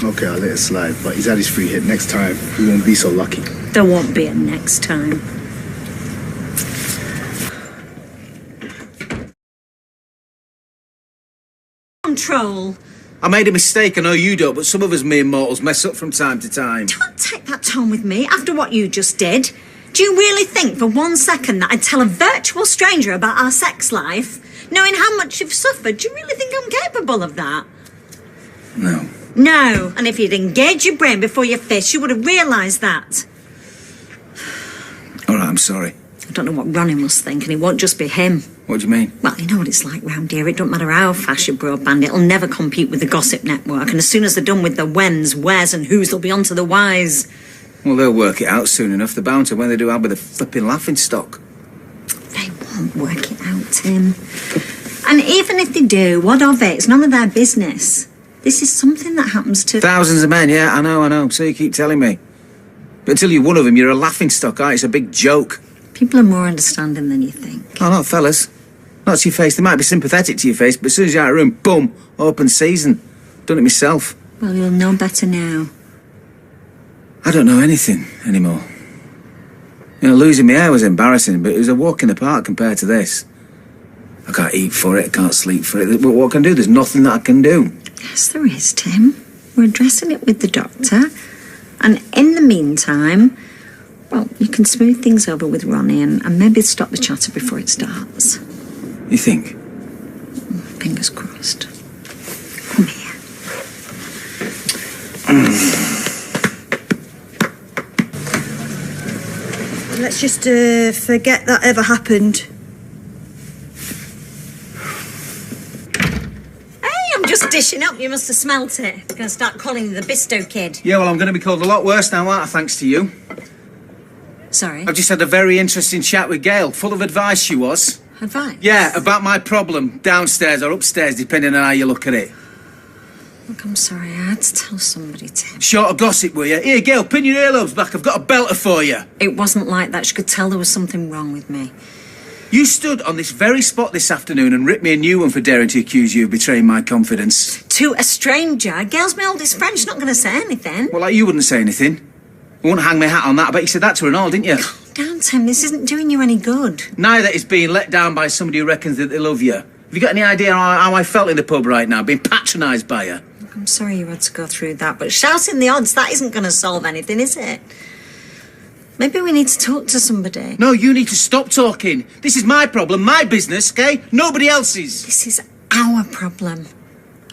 Okay, I'll let it slide, but he's had his free hit. Next time, he won't be so lucky. There won't be a next time. Control. I made a mistake, I know you don't, but some of us mere mortals mess up from time to time. Don't take that tone with me after what you just did. Do you really think for 1 second that I'd tell a virtual stranger about our sex life, knowing how much you've suffered? Do you really think I'm capable of that? No. No, and if you'd engaged your brain before your fist, you would have realised that. All right, I'm sorry. I don't know what Ronnie must think, and it won't just be him. What do you mean? Well, you know what it's like round here. It don't matter how fast you broadband, it'll never compete with the gossip network. And as soon as they're done with the whens, wheres and whos, they'll be on to the whys. Well, they'll work it out soon enough. They're bound to when they do out with the flipping laughing stock. They won't work it out, Tim. And even if they do, what of it? It's none of their business. This is something that happens to... Thousands of men, yeah, I know. So you keep telling me. But until you're one of them, you're a laughing stock, aren't you? It's a big joke. People are more understanding than you think. Oh, not fellas. Not to your face. They might be sympathetic to your face, but as soon as you're out of the room, boom, open season. Done it myself. Well, you'll know better now. I don't know anything anymore. You know, losing my hair was embarrassing, but it was a walk in the park compared to this. I can't eat for it, I can't sleep for it. What can I do? There's nothing that I can do. Yes, there is, Tim. We're addressing it with the doctor. And in the meantime, well, you can smooth things over with Ronnie and maybe stop the chatter before it starts. You think? Fingers crossed. Come here. Let's just forget that ever happened. I'm just dishing up. You must have smelt it. I'm going to start calling you the Bisto Kid. Yeah, well, I'm going to be called a lot worse now, aren't I, thanks to you? Sorry? I've just had a very interesting chat with Gail. Full of advice, she was. Advice? Yeah, about my problem, downstairs or upstairs, depending on how you look at it. Look, I'm sorry. I had to tell somebody, Tim. Short of gossip, were you? Here, Gail, pin your earlobes back. I've got a belter for you. It wasn't like that. She could tell there was something wrong with me. You stood on this very spot this afternoon and ripped me a new one for daring to accuse you of betraying my confidence. To a stranger? Gail's my oldest friend. She's not going to say anything. Well, like you wouldn't say anything. I wouldn't hang my hat on that. I bet you said that to her and all, didn't you? Calm down, Tim. This isn't doing you any good. Neither is being let down by somebody who reckons that they love you. Have you got any idea how I felt in the pub right now, being patronised by you? Look, I'm sorry you had to go through that, but shouting the odds, that isn't going to solve anything, is it? Maybe we need to talk to somebody. No, you need to stop talking. This is my problem, my business, okay? Nobody else's. This is our problem.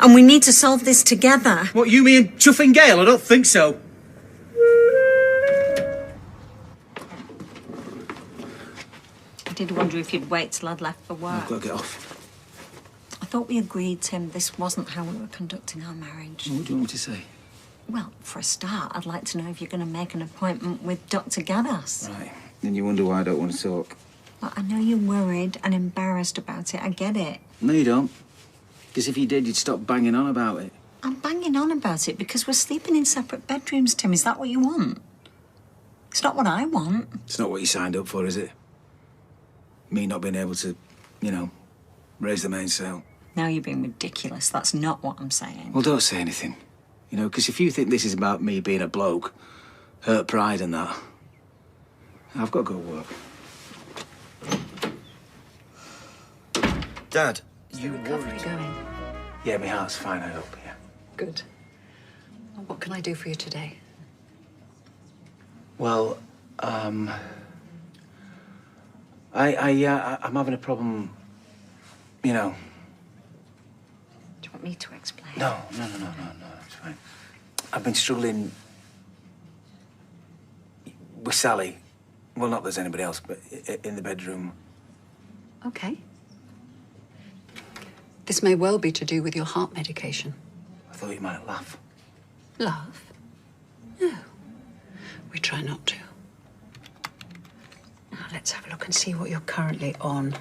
And we need to solve this together. What, you mean chuffing Gail? I don't think so. I did wonder if you'd wait till I'd left for work. I've got to get off. I thought we agreed, Tim, this wasn't how we were conducting our marriage. What do you want me to say? Well, for a start, I'd like to know if you're going to make an appointment with Dr. Gaddis. Right. Then you wonder why I don't want to talk. Well, I know you're worried and embarrassed about it. I get it. No, you don't. Because if you did, you'd stop banging on about it. I'm banging on about it because we're sleeping in separate bedrooms, Tim. Is that what you want? It's not what I want. It's not what you signed up for, is it? Me not being able to, raise the mainsail. Now you're being ridiculous. That's not what I'm saying. Well, don't say anything. Because if you think this is about me being a bloke, hurt pride and that, I've got to go work. Dad, you worried? Going? Yeah, my heart's fine, I hope, yeah. Good. What can I do for you today? Well, I'm having a problem, Do you want me to explain? No, it's fine. I've been struggling with Sally. Well, not there's anybody else, but in the bedroom. Okay. This may well be to do with your heart medication. I thought you might laugh. Love? No. We try not to. Now, let's have a look and see what you're currently on.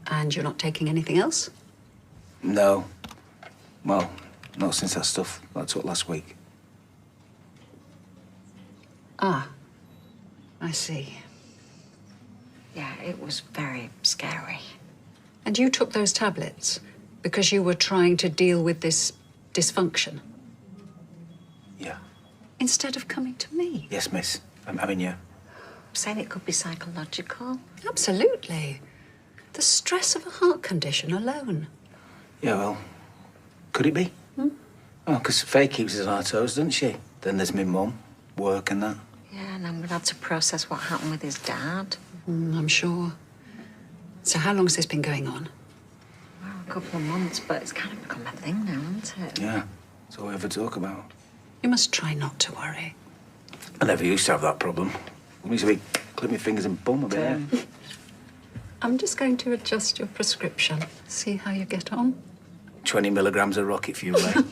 And you're not taking anything else? No. Well, not since that stuff I took last week. Ah. I see. Yeah, it was very scary. And you took those tablets because you were trying to deal with this dysfunction? Yeah. Instead of coming to me? Yes, miss. I mean, yeah. I'm saying it could be psychological. Absolutely. The stress of a heart condition alone. Yeah, well, could it be? Oh, because Faye keeps us on our toes, doesn't she? Then there's my mum, work and that. Yeah, and then we'd have to process what happened with his dad. I'm sure. So how long has this been going on? Well, a couple of months, but it's kind of become a thing now, hasn't it? Yeah, that's all we ever talk about. You must try not to worry. I never used to have that problem. I used to be clip my fingers and bum a bit. Yeah. I'm just going to adjust your prescription. See how you get on. 20 milligrams of rocket fuel, eh?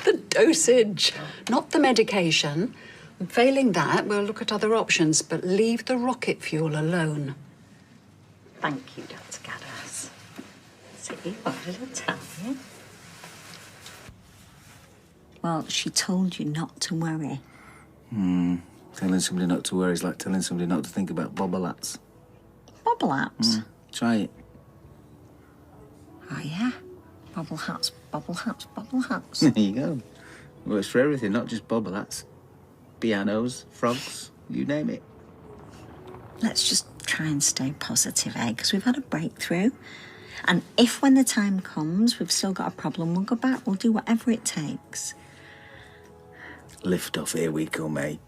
The dosage, not the medication. And failing that, we'll look at other options, but leave the rocket fuel alone. Thank you, Dr. Gaddis. See, what did I tell you? Well, she told you not to worry. Telling somebody not to worry is like telling somebody not to think about bobble hats. Bobble hats? Try it. Oh, yeah? Bobble hats, bobble hats, bobble hats. There you go. Works for everything, not just bobble hats. Pianos, frogs, you name it. Let's just try and stay positive, eh? Because we've had a breakthrough. And if when the time comes we've still got a problem, we'll go back. We'll do whatever it takes. Lift off, here we come, mate.